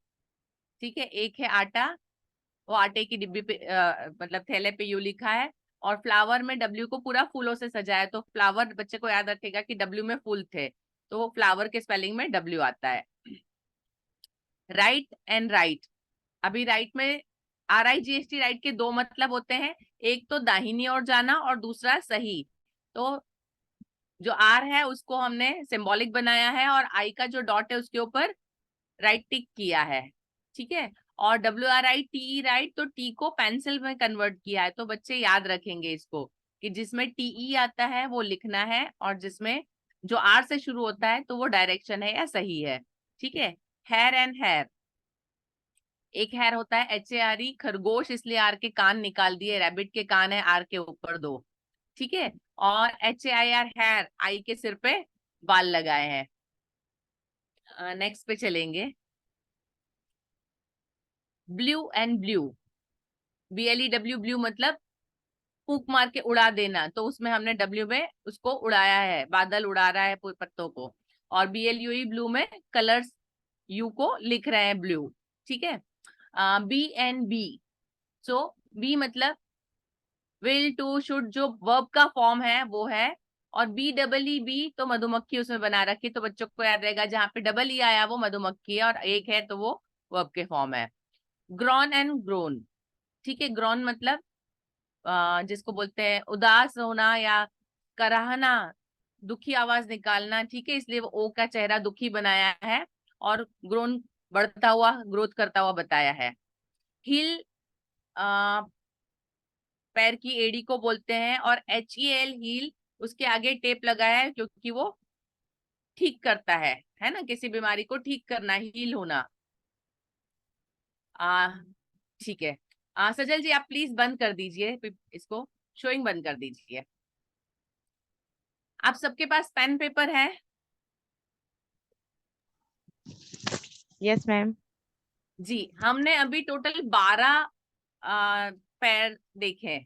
Speaker 3: ठीक है, एक है आटा, वो आटे की डिब्बी पे मतलब थैले पे यू लिखा है, और फ्लावर में डब्ल्यू को पूरा फूलों से सजाया है, तो फ्लावर बच्चे को याद रखेगा कि डब्ल्यू में फूल थे, तो वो फ्लावर के स्पेलिंग में डब्ल्यू आता है। राइट एंड राइट, अभी राइट में RIGHT राइट के दो मतलब होते हैं, एक तो दाहिनी ओर जाना और दूसरा सही। तो जो R है उसको हमने सिंबॉलिक बनाया है और I का जो डॉट है उसके ऊपर राइट टिक किया है। ठीक है, और WRITE राइट, तो टी को पेंसिल में कन्वर्ट किया है। तो बच्चे याद रखेंगे इसको कि जिसमें TE आता है वो लिखना है और जिसमें जो R से शुरू होता है तो वो डायरेक्शन है या सही है। ठीक है, हेयर एंड हेयर, एक हेयर होता है HARE, खरगोश इसलिए आर के कान निकाल दिए, रैबिट के कान है आर के ऊपर दो। ठीक है, और HAIR हेयर, आई के सिर पे बाल लगाए हैं। नेक्स्ट पे चलेंगे। Blue and blue, BLEW, blue मतलब फूक मार के उड़ा देना, तो उसमें हमने W में उसको उड़ाया है, बादल उड़ा रहा है पत्तों को। और BLUE ब्लू में कलर्स यू को लिख रहे हैं ब्लू। ठीक है, BNB, सो बी मतलब विल टू शुड, जो वर्ब का फॉर्म है वो है, और BEE तो मधुमक्खी उसमें बना रखी, तो बच्चों को याद रहेगा जहाँ पे EE आया वो मधुमक्खी है और एक है तो वो वर्ब के फॉर्म है। ग्रॉन एंड ग्रोन, ठीक है। ग्रॉन मतलब जिसको बोलते हैं उदास होना या कराहना, दुखी आवाज निकालना, ठीक है, इसलिए वो ओ का चेहरा दुखी बनाया है। और ग्रोन बढ़ता हुआ, ग्रोथ करता हुआ बताया है। हील पैर की एड़ी को बोलते हैं, और HEL हील उसके आगे टेप लगाया है क्योंकि वो ठीक करता है ना, किसी बीमारी को ठीक करना, हील होना। आ ठीक है। सजल जी आप प्लीज बंद कर दीजिए इसको, शोइंग बंद कर दीजिए। आप सबके पास पेन पेपर है?
Speaker 2: Yes ma'am.
Speaker 3: जी, हमने अभी टोटल 12 पैर देखे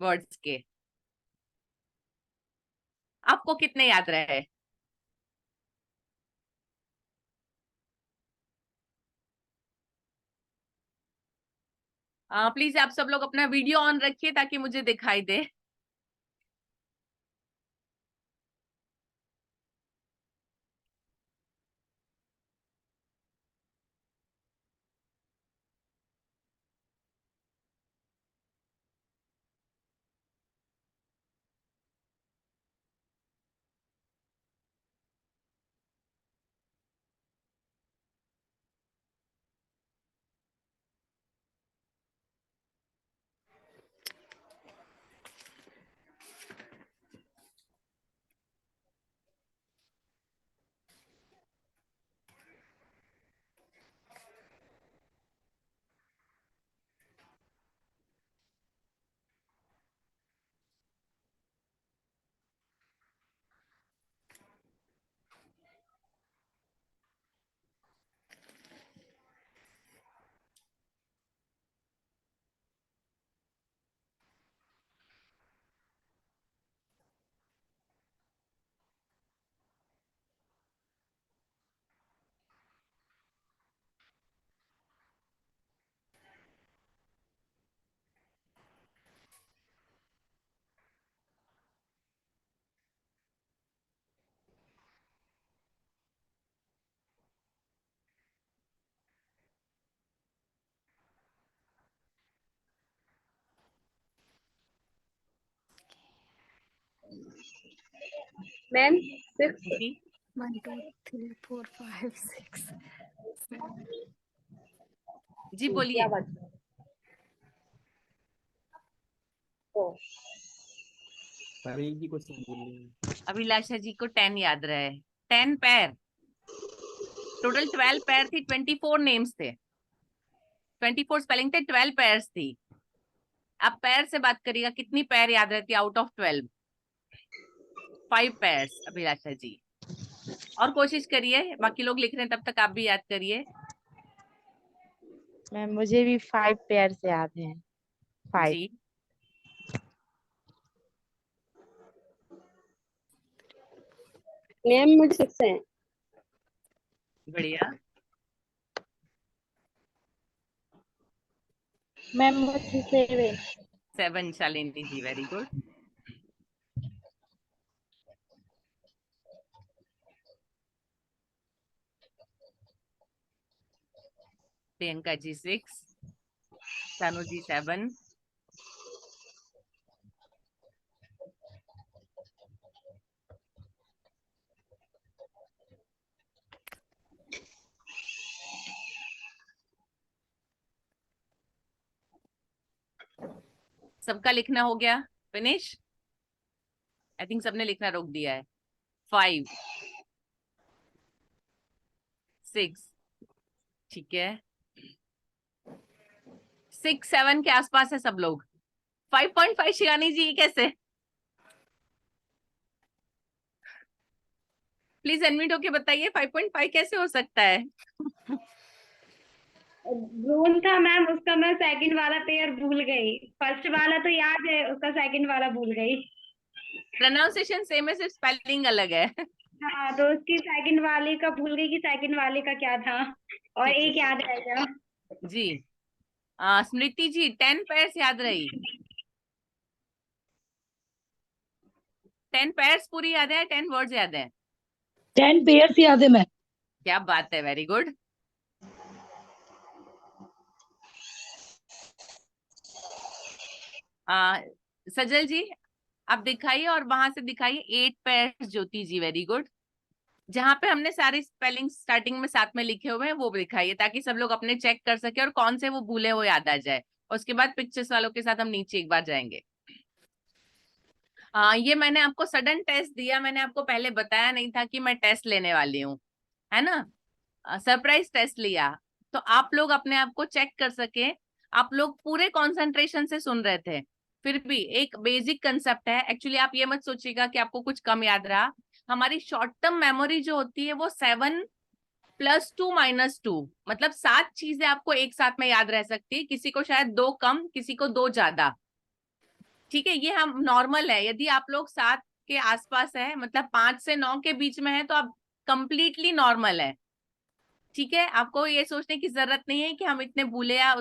Speaker 3: वर्ड्स के। आपको कितने याद रहे? प्लीज आप सब लोग अपना वीडियो ऑन रखिए ताकि मुझे दिखाई दे।
Speaker 4: मैम 6।
Speaker 3: जी
Speaker 8: 1 2 3 4 5 6 7
Speaker 3: जी बोलिए। अभिलाषा जी को 10 याद रहे। 10 पैर, टोटल 12 पैर थी, 24 नेम्स थे, 24 स्पेलिंग थे, 12 पैर्स थी। आप पैर से बात करिएगा, कितनी पैर याद रहती है आउट ऑफ 12? 5 पैर्स अभिलाषा जी। और कोशिश करिए, बाकी लोग लिख रहे हैं तब तक आप भी याद करिए।
Speaker 2: मैम मुझे भी 5 पेयर से याद है। 5।
Speaker 3: जी
Speaker 4: मैम मुझे 6 है।
Speaker 3: बढ़िया।
Speaker 10: मैम मुझे 7।
Speaker 3: 7 शालिनी जी, वेरी गुड। प्रियंका जी 6, सानू जी 7, सबका लिखना हो गया फिनिश? आई थिंक सबने लिखना रोक दिया है। 5 6, ठीक है। 6 7 के आसपास है सब लोग। 5.5 शिवानी जी कैसे? प्लीज अनम्यूट होके बताइए 5.5 कैसे हो सकता है?
Speaker 6: ड्रोन था मैम, उसका मैं सेकंड वाला पेयर भूल गई। फर्स्ट वाला तो याद है, उसका सेकंड वाला भूल गई।
Speaker 3: प्रोनाउंसिएशन सेम है, सिर्फ स्पेलिंग अलग है।
Speaker 6: हाँ, तो उसकी सेकंड वाले का भूल गई कि सेकंड वाले का क्या था, और
Speaker 3: ठीक है
Speaker 6: एक याद रहेगा।
Speaker 3: जी। स्मृति जी 10 पैर्स याद रही? 10 पैर्स पूरी याद है, 10 वर्ड्स याद है?
Speaker 13: 10 पेयर याद है मैम।
Speaker 3: क्या बात है, वेरी गुड। सजल जी आप दिखाइए और वहां से दिखाइए 8 पेयर्स। ज्योति जी वेरी गुड। जहां पे हमने सारे स्पेलिंग स्टार्टिंग में साथ में लिखे हुए हैं वो दिखाइए, ताकि सब लोग अपने चेक कर सके और कौन से वो भूले हो याद आ जाए। और उसके बाद पिक्चर्स वालों के साथ हम नीचे एक बार जाएंगे। ये मैंने आपको सडन टेस्ट दिया, मैंने आपको पहले बताया नहीं था कि मैं टेस्ट लेने वाली हूँ, है ना। सरप्राइज टेस्ट लिया तो आप लोग अपने आप को चेक कर सके। आप लोग पूरे कंसंट्रेशन से सुन रहे थे, फिर भी एक बेसिक कंसेप्ट है। एक्चुअली आप ये मत सोचिएगा कि आपको कुछ कम याद रहा। हमारी शॉर्ट टर्म मेमोरी जो होती है वो 7 + 2 - 2, मतलब 7 चीजें आपको एक साथ में याद रह सकती है। किसी को शायद 2 कम, किसी को 2 ज्यादा। ठीक है, ये हम नॉर्मल है। यदि आप लोग 7 के आसपास है, मतलब 5 से 9 के बीच में है, तो आप कंप्लीटली नॉर्मल है। ठीक है, आपको ये सोचने की जरूरत नहीं है कि हम इतने भूले या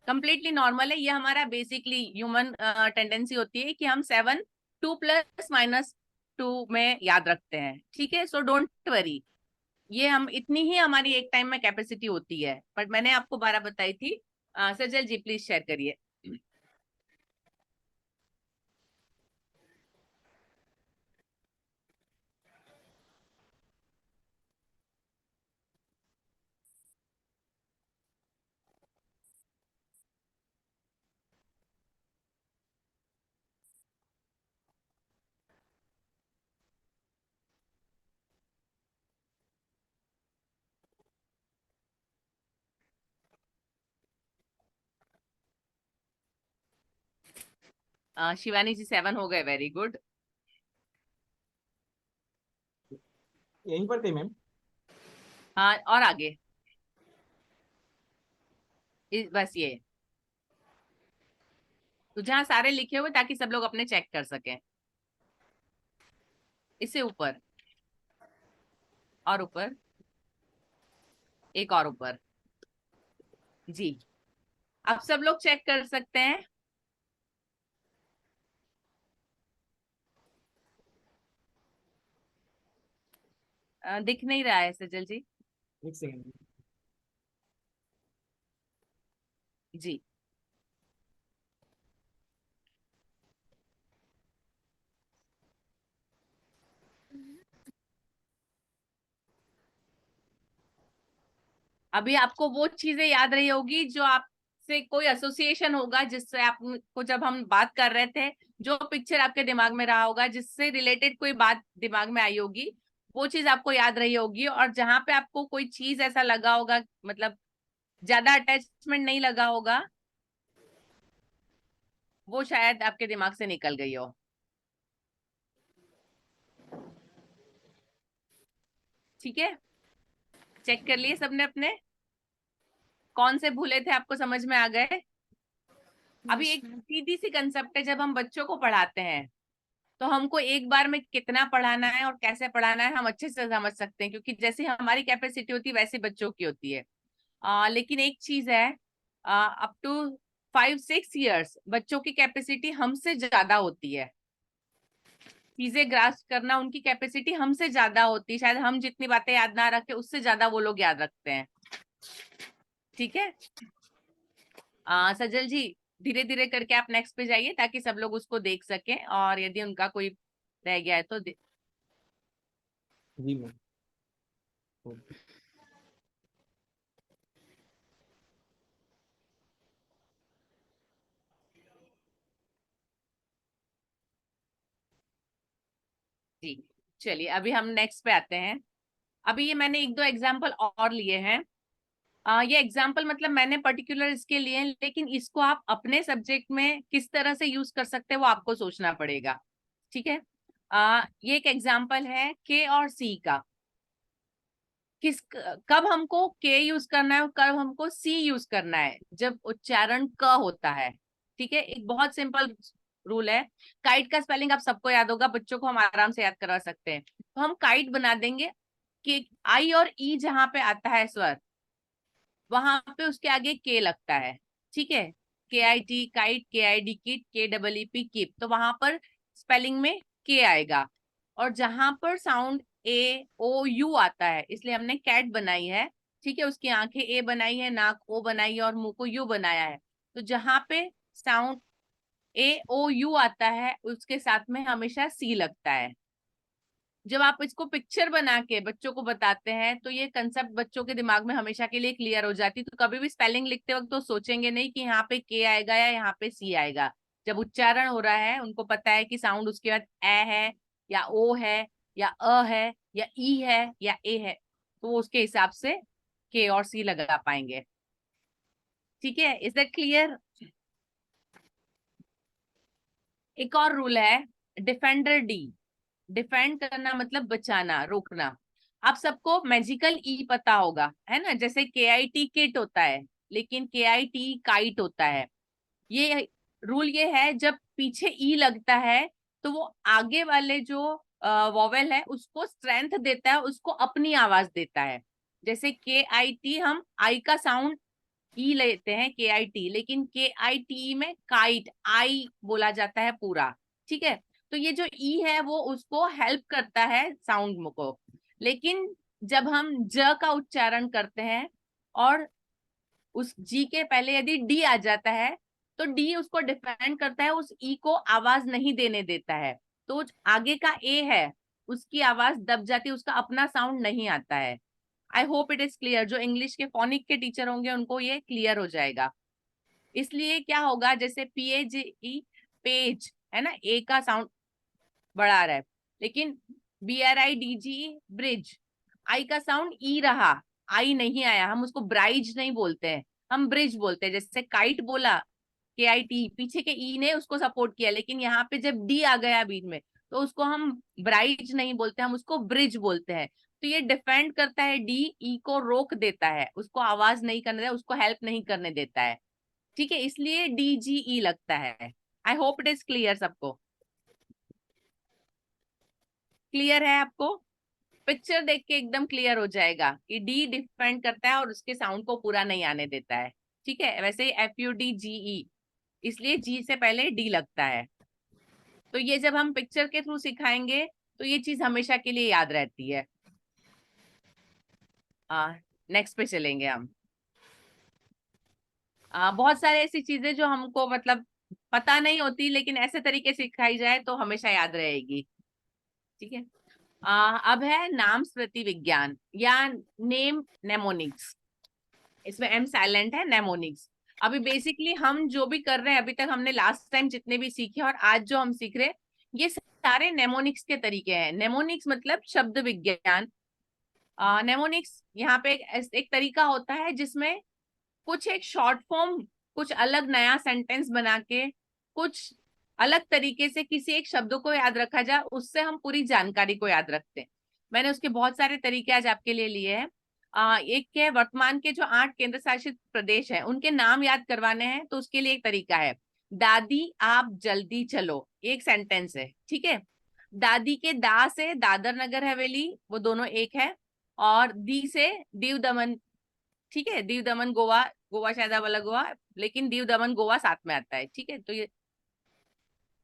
Speaker 3: कंप्लीटली नॉर्मल है। ये हमारा बेसिकली ह्यूमन टेंडेंसी होती है कि हम 7 2 ± 2 में याद रखते हैं। ठीक है, सो डोंट वरी, ये हम इतनी ही हमारी एक टाइम में कैपेसिटी होती है। बट मैंने आपको 12 बताई थी। सजल जी प्लीज शेयर करिए। शिवानी जी 7 हो गए, वेरी गुड।
Speaker 14: यहीं पर थे मैम।
Speaker 3: हाँ, और आगे बस ये तो जहाँ सारे लिखे हुए, ताकि सब लोग अपने चेक कर सकें। इससे ऊपर और ऊपर, एक और ऊपर जी। अब सब लोग चेक कर सकते हैं। दिख नहीं रहा है सजल जी।
Speaker 14: एक सेकंड।
Speaker 3: जी अभी आपको वो चीजें याद रही होगी जो आपसे कोई एसोसिएशन होगा, जिससे आपको जब हम बात कर रहे थे, जो पिक्चर आपके दिमाग में रहा होगा, जिससे रिलेटेड कोई बात दिमाग में आई होगी, वो चीज आपको याद रही होगी। और जहां पे आपको कोई चीज ऐसा लगा होगा, मतलब ज्यादा अटैचमेंट नहीं लगा होगा, वो शायद आपके दिमाग से निकल गई हो। ठीक है, चेक कर लिए सबने अपने, कौन से भूले थे आपको समझ में आ गए। अभी एक सीधी सी कंसेप्ट है, जब हम बच्चों को पढ़ाते हैं तो हमको एक बार में कितना पढ़ाना है और कैसे पढ़ाना है हम अच्छे से समझ सकते हैं, क्योंकि जैसी हमारी कैपेसिटी होती है वैसे बच्चों की होती है। लेकिन एक चीज है, अप टू 5-6 इयर्स बच्चों की कैपेसिटी हमसे ज्यादा होती है। चीजें ग्रास्प करना उनकी कैपेसिटी हमसे ज्यादा होती है। शायद हम जितनी बातें याद ना रखे, उससे ज्यादा वो लोग याद रखते हैं। ठीक है, सजल जी धीरे धीरे करके आप नेक्स्ट पे जाइए, ताकि सब लोग उसको देख सकें, और यदि उनका कोई रह गया है तो
Speaker 14: जी मैम।
Speaker 3: जी। चलिए अभी हम नेक्स्ट पे आते हैं। अभी ये मैंने 1-2 एग्जाम्पल और लिए हैं। ये एग्जाम्पल मतलब मैंने पर्टिकुलर इसके लिए, लेकिन इसको आप अपने सब्जेक्ट में किस तरह से यूज कर सकते हैं वो आपको सोचना पड़ेगा। ठीक है, ये एक एग्जाम्पल है के और सी का। कब हमको के यूज करना है और कब हमको सी यूज करना है, जब उच्चारण क होता है। ठीक है, एक बहुत सिंपल रूल है। काइट का स्पेलिंग आप सबको याद होगा, बच्चों को हम आराम से याद करा सकते हैं। तो हम काइट बना देंगे कि आई और ई जहां पे आता है स्वर, वहां पे उसके आगे के लगता है। ठीक है, KIT kite, KID kit, KEEP keep, तो वहां पर स्पेलिंग में के आएगा। और जहां पर साउंड AOU आता है, इसलिए हमने कैट बनाई है। ठीक है, उसकी आंखें ए बनाई है, नाक ओ बनाई है और मुंह को यू बनाया है। तो जहां पे साउंड AOU आता है उसके साथ में हमेशा C लगता है। जब आप इसको पिक्चर बना के बच्चों को बताते हैं तो ये कंसेप्ट बच्चों के दिमाग में हमेशा के लिए क्लियर हो जाती है। तो कभी भी स्पेलिंग लिखते वक्त तो सोचेंगे नहीं कि यहाँ पे K आएगा या यहाँ पे C आएगा। जब उच्चारण हो रहा है उनको पता है कि साउंड उसके बाद ए है या ओ है या अ है या ई है या ए है, तो वो उसके हिसाब से K और C लगा पाएंगे। ठीक है, इज दैट क्लियर? एक और रूल है डिफेंडर डी। डिफेंड करना मतलब बचाना, रोकना। आप सबको मैजिकल ई पता होगा, है ना? जैसे KIT किट होता है, लेकिन KIT काइट होता है। ये रूल ये है, जब पीछे ई लगता है तो वो आगे वाले जो वॉवेल है उसको स्ट्रेंथ देता है, उसको अपनी आवाज देता है। जैसे KIT हम आई का साउंड ई लेते हैं KIT, लेकिन KIT में काइट आई बोला जाता है पूरा। ठीक है, तो ये जो ई है वो उसको हेल्प करता है साउंड को। लेकिन जब हम ज का उच्चारण करते हैं और उस जी के पहले यदि डी आ जाता है तो डी उसको डिफेंड करता है, उस ई को आवाज नहीं देने देता है। तो आगे का ए है उसकी आवाज दब जाती है, उसका अपना साउंड नहीं आता है। I hope it is clear. जो इंग्लिश के फोनिक के टीचर होंगे उनको ये क्लियर हो जाएगा। इसलिए क्या होगा, जैसे PAGE पेज है ना, ए का साउंड बड़ा आ रहा है, लेकिन BRIDGE ब्रिज, आई का साउंड ई रहा, आई नहीं आया, हम उसको ब्राइज नहीं बोलते हैं, हम ब्रिज बोलते हैं। जैसे काइट बोला KIT, पीछे के ई ने उसको सपोर्ट किया, लेकिन यहाँ पे जब डी आ गया बीच में तो उसको हम ब्राइज नहीं बोलते, हम उसको ब्रिज बोलते हैं। तो ये डिफेंड करता है, डी ई को रोक देता है, उसको आवाज नहीं करने देता, उसको हेल्प नहीं करने देता है। ठीक है, इसलिए DGE लगता है। I hope it is clear सबको। क्लियर है आपको? पिक्चर देख के एकदम क्लियर हो जाएगा कि डी डिफेंड करता है और उसके साउंड को पूरा नहीं आने देता है। ठीक है, वैसे ही FUDGE, इसलिए जी से पहले डी लगता है। तो ये जब हम पिक्चर के थ्रू सिखाएंगे तो ये चीज हमेशा के लिए याद रहती है। नेक्स्ट पे चलेंगे हम। बहुत सारे ऐसी चीजें जो हमको मतलब पता नहीं होती, लेकिन ऐसे तरीके से सिखाई जाए तो हमेशा याद रहेगी। ठीक है, अब है नाम स्मृति विज्ञान या नेम नेमोनिक्स। इसमें M साइलेंट है, नेमोनिक्स। अभी बेसिकली हम जो भी कर रहे हैं, अभी तक हमने लास्ट टाइम जितने भी सीखे और आज जो हम सीख रहे हैं, ये सारे नेमोनिक्स के तरीके हैं। नेमोनिक्स मतलब शब्द विज्ञान। नेमोनिक्स यहाँ पे एक तरीका होता है जिसमें कुछ एक शॉर्ट फॉर्म, कुछ अलग नया सेंटेंस बना के कुछ अलग तरीके से किसी एक शब्द को याद रखा जाए, उससे हम पूरी जानकारी को याद रखते हैं। मैंने उसके बहुत सारे तरीके आज आपके लिए लिए हैं। एक के वर्तमान के जो 8 केंद्र शासित प्रदेश हैं उनके नाम याद करवाने हैं, तो उसके लिए एक तरीका है, दादी आप जल्दी चलो, एक सेंटेंस है। ठीक है, दादी के दा से दादर नगर हवेली, वो दोनों एक है, और दी से दीव दमन। ठीक है, दीव दमन गोवा, गोवा शायद अलग गोवा, लेकिन दीव दमन गोवा साथ में आता है। ठीक है, तो ये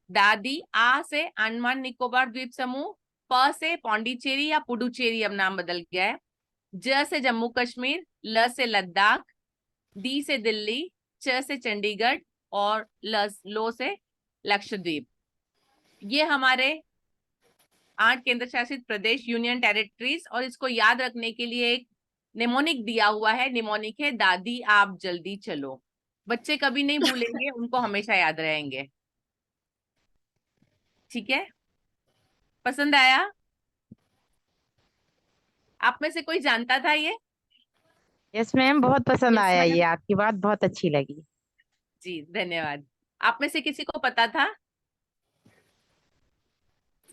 Speaker 3: दादी, आ से अंडमान निकोबार द्वीप समूह, प से पौंडीचेरी या पुडुचेरी, अब नाम बदल गया है, ज से जम्मू कश्मीर, ल से लद्दाख, दी से दिल्ली, च से चंडीगढ़ और लो से लक्षद्वीप। ये हमारे 8 केंद्र शासित प्रदेश, यूनियन टेरिटरीज, और इसको याद रखने के लिए एक निमोनिक दिया हुआ है। निमोनिक है दादी आप जल्दी चलो। बच्चे कभी नहीं भूलेंगे, उनको हमेशा याद रहेंगे। ठीक है, पसंद आया? आप में से कोई जानता था ये?
Speaker 2: यस मैम, बहुत पसंद
Speaker 3: Yes,
Speaker 2: आया,
Speaker 3: ma'am.
Speaker 2: ये आपकी बात बहुत अच्छी लगी।
Speaker 3: जी धन्यवाद। आप में से किसी को पता था?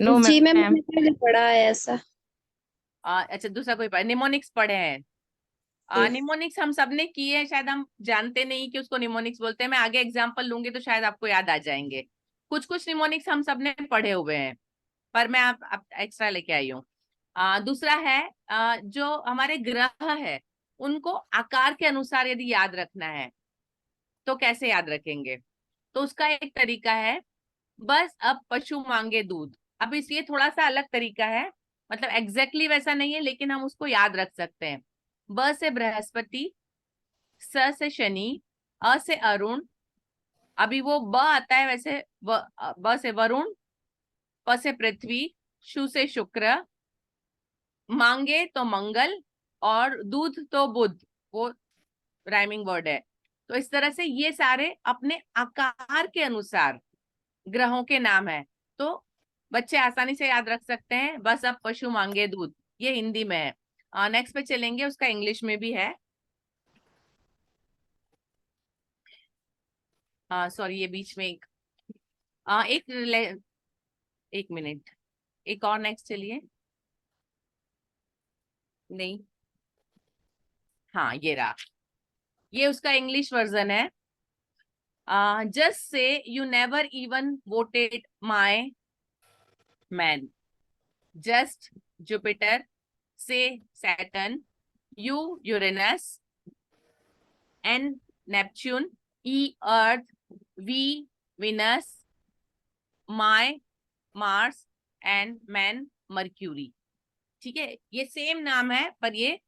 Speaker 2: नो
Speaker 4: जी मैम,
Speaker 2: मैम।
Speaker 4: मैंने पहले पढ़ा है ऐसा।
Speaker 3: अच्छा, दूसरा कोई पढ़ा? निमोनिक्स पढ़े हैं?
Speaker 4: जी।
Speaker 3: निमोनिक्स हम सबने किए हैं, शायद हम जानते नहीं कि उसको निमोनिक्स बोलते हैं। मैं आगे एग्जांपल लूंगी तो शायद आपको याद आ जाएंगे। कुछ कुछ निमोनिक्स हम सबने पढ़े हुए हैं, पर मैं आप एक्स्ट्रा लेके आई हूँ। दूसरा है जो हमारे ग्रह है उनको आकार के अनुसार यदि याद रखना है तो कैसे याद रखेंगे? तो उसका एक तरीका है, बस अब पशु मांगे दूध। अब इसलिए थोड़ा सा अलग तरीका है, मतलब एग्जैक्टली वैसा नहीं है, लेकिन हम उसको याद रख सकते हैं। ब से बृहस्पति, स से शनि, अ से अरुण, अभी वो ब आता है, वैसे ब से वरुण, प से पृथ्वी, शु से शुक्र, मांगे तो मंगल, और दूध तो बुध, वो राइमिंग वर्ड है। तो इस तरह से ये सारे अपने आकार के अनुसार ग्रहों के नाम है, तो बच्चे आसानी से याद रख सकते हैं। बस अब पशु मांगे दूध, ये हिंदी में है। नेक्स्ट पे चलेंगे, उसका इंग्लिश में भी है। सॉरी, ये बीच में एक मिनट, एक और नेक्स्ट चलिए। नहीं, हाँ ये रहा, ये उसका इंग्लिश वर्जन है। Just say you never even voted my man, just Jupiter, say Saturn, you Uranus, N Neptune, E Earth, V Venus, my Mars, and man Mercury. ठीक है, ये सेम नाम है पर ये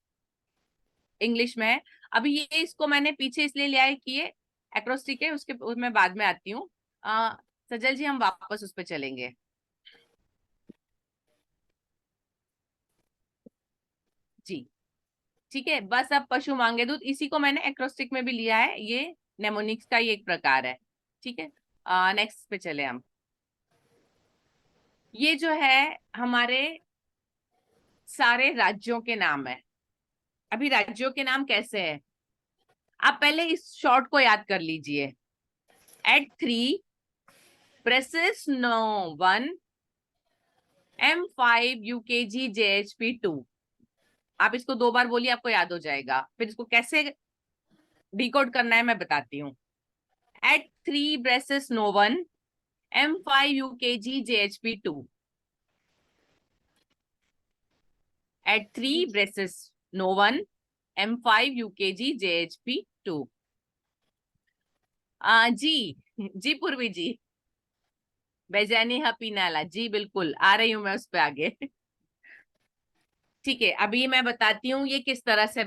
Speaker 3: इंग्लिश में है। अभी ये इसको मैंने पीछे इसलिए लिया है कि ये एक्रोस्टिक है, उसके मैं बाद में आती हूँ। सजल जी, हम वापस उस पर चलेंगे। जी ठीक है, बस अब पशु मांगे दूध, इसी को मैंने एक्रोस्टिक में भी लिया है, ये नेमोनिक्स का ही एक प्रकार है। ठीक है, नेक्स्ट पे चले हम। ये जो है हमारे सारे राज्यों के नाम है। अभी राज्यों के नाम कैसे है, आप पहले इस शॉर्ट को याद कर लीजिए। एट 3 प्रेसिस नो 1 M5 UKG JHP 2। आप इसको 2 बार बोलिए, आपको याद हो जाएगा। फिर इसको कैसे डिकोड करना है मैं बताती हूँ। एट 3 प्रेसिस no 1 M5 UKG JHP 2। At 3 braces no 1 M5 UKG JHP 2। जी पूर्वी जी, बेजानी हपीनाला, जी बिल्कुल आ रही हूं मैं उस पे आगे। ठीक है, अभी मैं बताती हूँ ये किस तरह से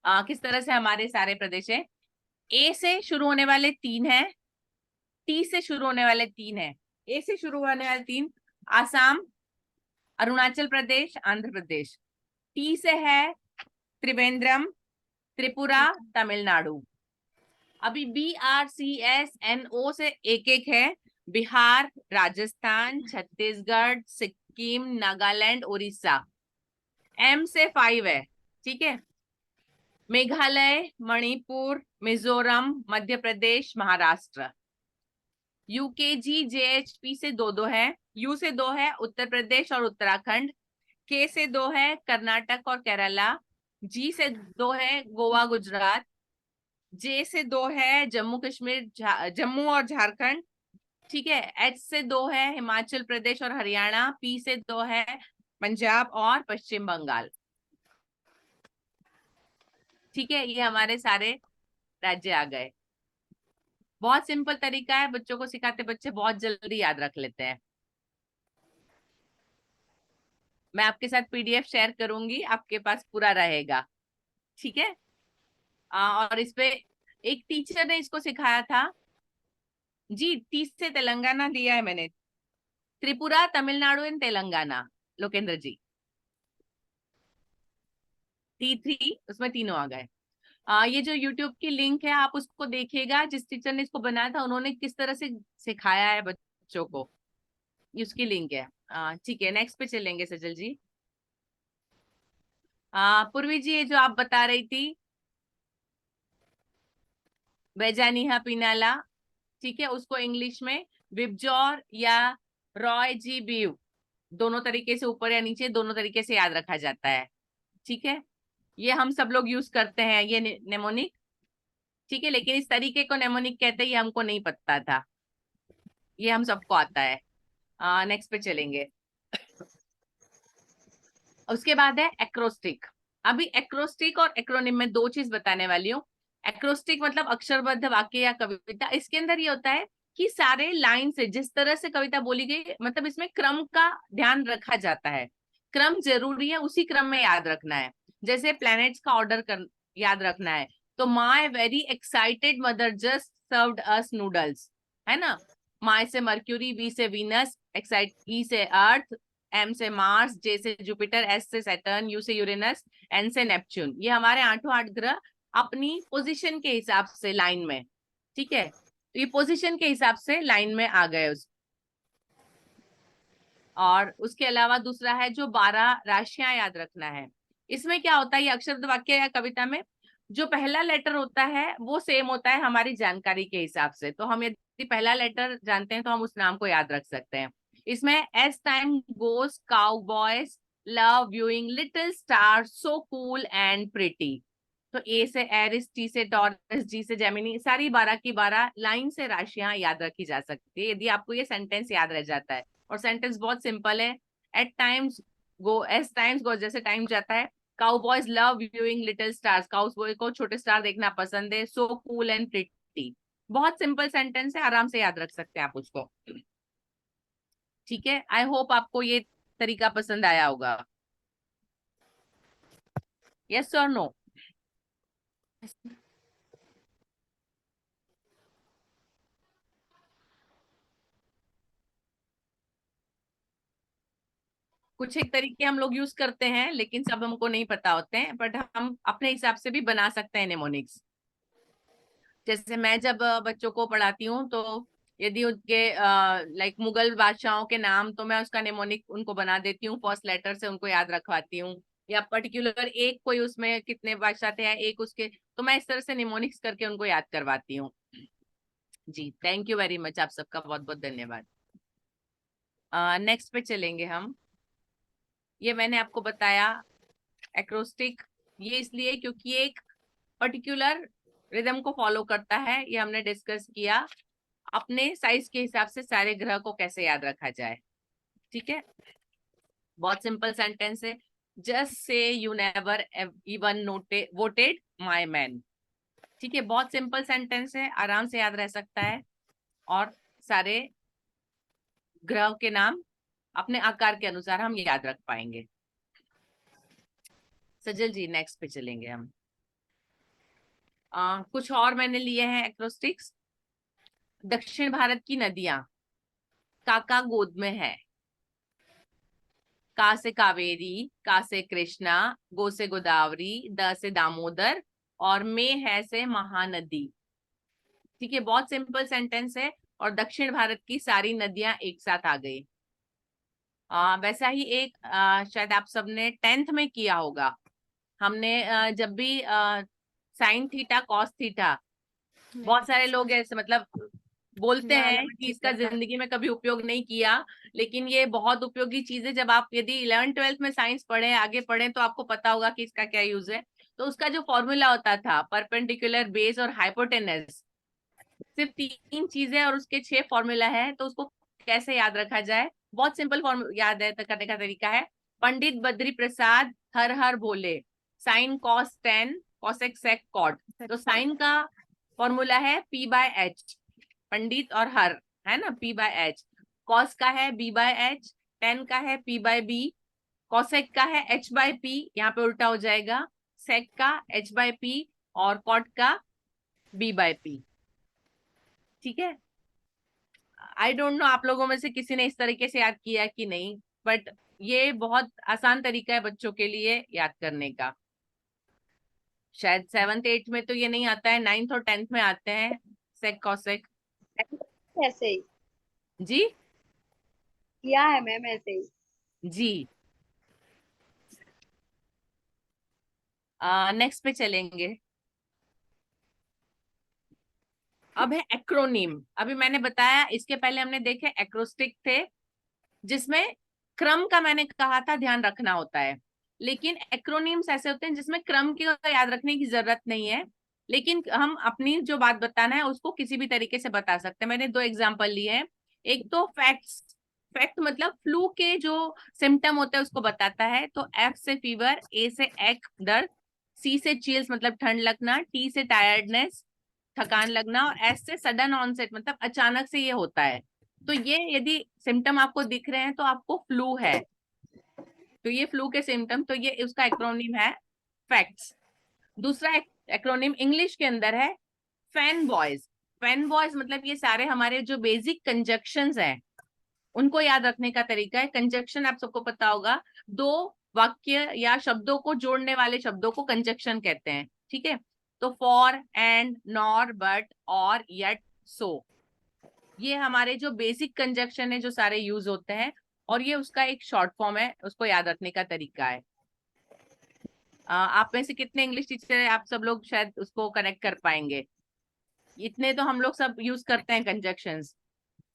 Speaker 3: किस तरह से हमारे सारे प्रदेश है। ए से शुरू होने वाले 3 हैं, टी से शुरू होने वाले 3 हैं। ए से शुरू होने वाले 3 आसाम, अरुणाचल प्रदेश, आंध्र प्रदेश। टी से है त्रिवेंद्रम, त्रिपुरा, तमिलनाडु। अभी BRCSNO से एक है, बिहार, राजस्थान, छत्तीसगढ़, सिक्किम, नागालैंड, उड़ीसा। M से 5 है, ठीक है, मेघालय, मणिपुर, मिजोरम, मध्य प्रदेश, महाराष्ट्र। UKG JHP से 2 है, U से 2 है, उत्तर प्रदेश और उत्तराखंड। K से 2 है, कर्नाटक और केरला। G से 2 है, गोवा, गुजरात। J से 2 है, जम्मू कश्मीर, जम्मू और झारखंड। ठीक है, H से 2 है, हिमाचल प्रदेश और हरियाणा। P से 2 है, पंजाब और पश्चिम बंगाल। ठीक है, ये हमारे सारे राज्य आ गए। बहुत सिंपल तरीका है, बच्चों को सिखाते बच्चे बहुत जल्दी याद रख लेते हैं। मैं आपके साथ PDF शेयर करूंगी, आपके पास पूरा रहेगा। ठीक है, और इस पे एक टीचर ने इसको सिखाया था जी। 30 से तेलंगाना दिया है मैंने, त्रिपुरा, तमिलनाडु एंड तेलंगाना, लोकेंद्र जी। T3 उसमें तीनों आ गए। ये जो YouTube की लिंक है आप उसको देखिएगा, जिस टीचर ने इसको बनाया था उन्होंने किस तरह से सिखाया है बच्चों को, ये उसकी लिंक है। ठीक है, नेक्स्ट पे चलेंगे सजल जी। पूर्वी जी, ये जो आप बता रही थी बेजानिहा पिनाला, ठीक है, उसको इंग्लिश में विबजॉर या रॉय जी बीव, दोनों तरीके से, ऊपर या नीचे, दोनों तरीके से याद रखा जाता है। ठीक है, ये हम सब लोग यूज करते हैं ये नेमोनिक। ठीक है, लेकिन इस तरीके को नेमोनिक कहते हैं, ये हमको नहीं पता था, ये हम सबको आता है। नेक्स्ट पे चलेंगे। उसके बाद है एक्रोस्टिक। अभी एक्रोस्टिक और एक्रोनिम में 2 चीज बताने वाली हूँ। एक्रोस्टिक मतलब अक्षरबद्ध वाक्य या कविता। इसके अंदर ये होता है कि सारे लाइन से जिस तरह से कविता बोली गई, मतलब इसमें क्रम का ध्यान रखा जाता है। क्रम जरूरी है, उसी क्रम में याद रखना है। जैसे प्लैनेट्स का ऑर्डर याद रखना है, तो my very excited mother just served us noodles, है ना। माई से मर्क्यूरी, वी से वीनस, एक्साइट ई से अर्थ, एम से मार्स, जे से जुपिटर, एस से सैटर्न, यू से यूरेनस, एन से नेपच्यून। ये हमारे 8 ग्रह अपनी पोजीशन के हिसाब से लाइन में, ठीक है, तो ये पोजीशन के हिसाब से लाइन में आ गए और उसके अलावा दूसरा है जो 12 राशियां याद रखना है। इसमें क्या होता है, ये अक्षरबद्ध वाक्य या कविता में जो पहला लेटर होता है वो सेम होता है हमारी जानकारी के हिसाब से। तो हम यदि पहला लेटर जानते हैं तो हम उस नाम को याद रख सकते हैं। इसमें S time goes cowboys love viewing little star so cool and pretty. तो ए से एरिस, टी से टॉरस, जी से जेमिनी, सारी 12 की 12 लाइन से राशियां याद रखी जा सकती है यदि आपको ये सेंटेंस याद रह जाता है। और सेंटेंस बहुत सिंपल है, एट टाइम्स गो, एस टाइम्स गो, जैसे टाइम जाता है। Cowboys love viewing little stars, cowboy को छोटे स्टार देखना पसंद है। सो कूल एंड प्रिटी, बहुत सिंपल सेंटेंस है, आराम से याद रख सकते हैं आप उसको, ठीक है। आई होप आपको ये तरीका पसंद आया होगा। यस और नो? कुछ एक तरीके हम लोग यूज करते हैं लेकिन सब हमको नहीं पता होते हैं, बट हम अपने हिसाब से भी बना सकते हैं निमोनिक्स। जैसे मैं जब बच्चों को पढ़ाती हूँ तो यदि उनके लाइक मुगल बादशाहों के नाम, तो मैं उसका निमोनिक उनको बना देती हूँ, फर्स्ट लेटर से उनको याद रखवाती हूँ। या पर्टिकुलर एक कोई उसमें कितने बादशाह थे एक उसके, तो मैं इस तरह से निमोनिक्स करके उनको याद करवाती हूँ। जी थैंक यू वेरी मच, आप सबका बहुत बहुत धन्यवाद। नेक्स्ट पे चलेंगे हम। ये मैंने आपको बताया एक्रोस्टिक, ये इसलिए क्योंकि एक पर्टिकुलर रिदम को फॉलो करता है, ये हमने डिस्कस किया। अपने साइज के हिसाब से सारे ग्रह को कैसे याद रखा जाए, ठीक है। बहुत सिंपल सेंटेंस है, just say you never even voted my man, ठीक है। बहुत सिंपल सेंटेंस है, आराम से याद रह सकता है और सारे ग्रह के नाम अपने आकार के अनुसार हम याद रख पाएंगे। सजल जी नेक्स्ट पे चलेंगे हम। कुछ और मैंने लिए हैं एक्रोस्टिक्स। दक्षिण भारत की नदियां, काका गोद में है। का से कावेरी, का से कृष्णा, गो से गोदावरी, द से दामोदर और में है से महानदी, ठीक है। बहुत सिंपल सेंटेंस है और दक्षिण भारत की सारी नदियां एक साथ आ गई। वैसा ही एक शायद आप सबने 10th में किया होगा। हमने जब भी साइन थीटा कॉस थीटा, बहुत सारे लोग ऐसे मतलब बोलते हैं कि इसका जिंदगी में कभी उपयोग नहीं किया, लेकिन ये बहुत उपयोगी चीज है। जब आप यदि 11th-12th में साइंस पढ़े, आगे पढ़े, तो आपको पता होगा कि इसका क्या यूज है। तो उसका जो फॉर्मूला होता था परपेंडिकुलर, बेस और हाइपोटेनस, सिर्फ 3 चीजें और उसके 6 फॉर्मूला है। तो उसको कैसे याद रखा जाए, बहुत सिंपल फॉर्मूला याद है करने का तरीका है। Pandit Badri Prasad Har Har Bhole, sine cos 10 cosec sec cot. तो साइन का फॉर्मूला है P/H, पंडित और हर, है ना, P/H। कॉस का है B/H, 10 का है P/B, कॉसेक का है H/P, यहाँ पे उल्टा हो जाएगा, सेक का H/P और कॉट का B/P, ठीक है। आई डोंट नो आप लोगों में से किसी ने इस तरीके से याद किया कि नहीं, बट ये बहुत आसान तरीका है बच्चों के लिए याद करने का। शायद 7th 8th में तो ये नहीं आता है, 9th और 10th में आते हैं सेक कॉसेक।
Speaker 4: ऐसे ही
Speaker 3: जी
Speaker 4: किया है मैम, ऐसे ही।
Speaker 3: जी। नेक्स्ट पे चलेंगे। अब है एक्रोनिम। अभी मैंने बताया, इसके पहले हमने देखे एक्रोस्टिक थे जिसमें क्रम का मैंने कहा था ध्यान रखना होता है, लेकिन एक्रोनिम्स ऐसे होते हैं जिसमें क्रम की याद रखने की जरूरत नहीं है, लेकिन हम अपनी जो बात बताना है उसको किसी भी तरीके से बता सकते हैं। मैंने 2 एग्जांपल लिए हैं। एक तो फैक्ट्स, फैक्ट मतलब फ्लू के जो सिम्टम होते हैं उसको बताता है। तो F से फीवर, A से एक दर्द, C से चिल्स मतलब ठंड लगना, T से टायर्डनेस थकान लगना और S से सडन ऑनसेट मतलब अचानक से ये होता है। तो ये यदि सिम्टम आपको दिख रहे हैं तो आपको फ्लू है, तो ये फ्लू के सिम्टम, तो ये उसका एक्रोनिम है फैक्ट्स। दूसरा एक्रोनिम इंग्लिश के अंदर है फैन बॉयज। पेन वॉइस मतलब ये सारे हमारे जो बेसिक कंजक्शंस हैं उनको याद रखने का तरीका है। कंजक्शन आप सबको पता होगा, दो वाक्य या शब्दों को जोड़ने वाले शब्दों को कंजक्शन कहते हैं, ठीक है। तो फॉर, एंड, नॉर, बट, और, येट, सो, ये हमारे जो बेसिक कंजक्शन है जो सारे यूज होते हैं, और ये उसका एक शॉर्ट फॉर्म है, उसको याद रखने का तरीका है। आप में से कितने इंग्लिश टीचर है, आप सब लोग शायद उसको कनेक्ट कर पाएंगे। इतने तो हम लोग सब यूज करते हैं conjunctions.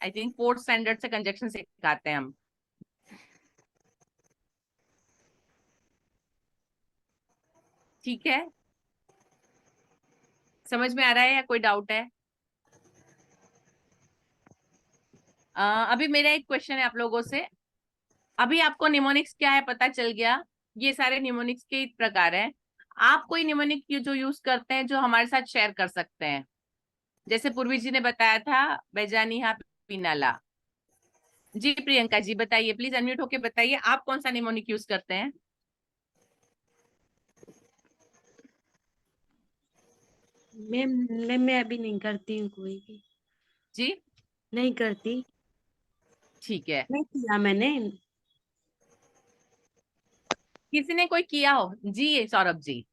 Speaker 3: I think 4th standard से कंजक्शन सिखाते हैं हम। ठीक है, समझ में आ रहा है या कोई डाउट है? अभी मेरा एक क्वेश्चन है आप लोगों से। अभी आपको निमोनिक्स क्या है पता चल गया, ये सारे निमोनिक्स के प्रकार हैं। आप कोई निमोनिक जो यूज करते हैं जो हमारे साथ शेयर कर सकते हैं? जैसे पूर्वी जी ने बताया था बेजानिहा पिनाला। जी प्रियंका जी बताइए, प्लीज अनम्यूट होके बताइए, आप कौन सा निमोनिक यूज करते हैं?
Speaker 11: मैं अभी नहीं करती हूँ कोई भी।
Speaker 3: जी
Speaker 11: नहीं करती।
Speaker 3: ठीक है,
Speaker 11: नहीं किया मैंने।
Speaker 3: किसी ने कोई किया हो? जी सौरभ जी।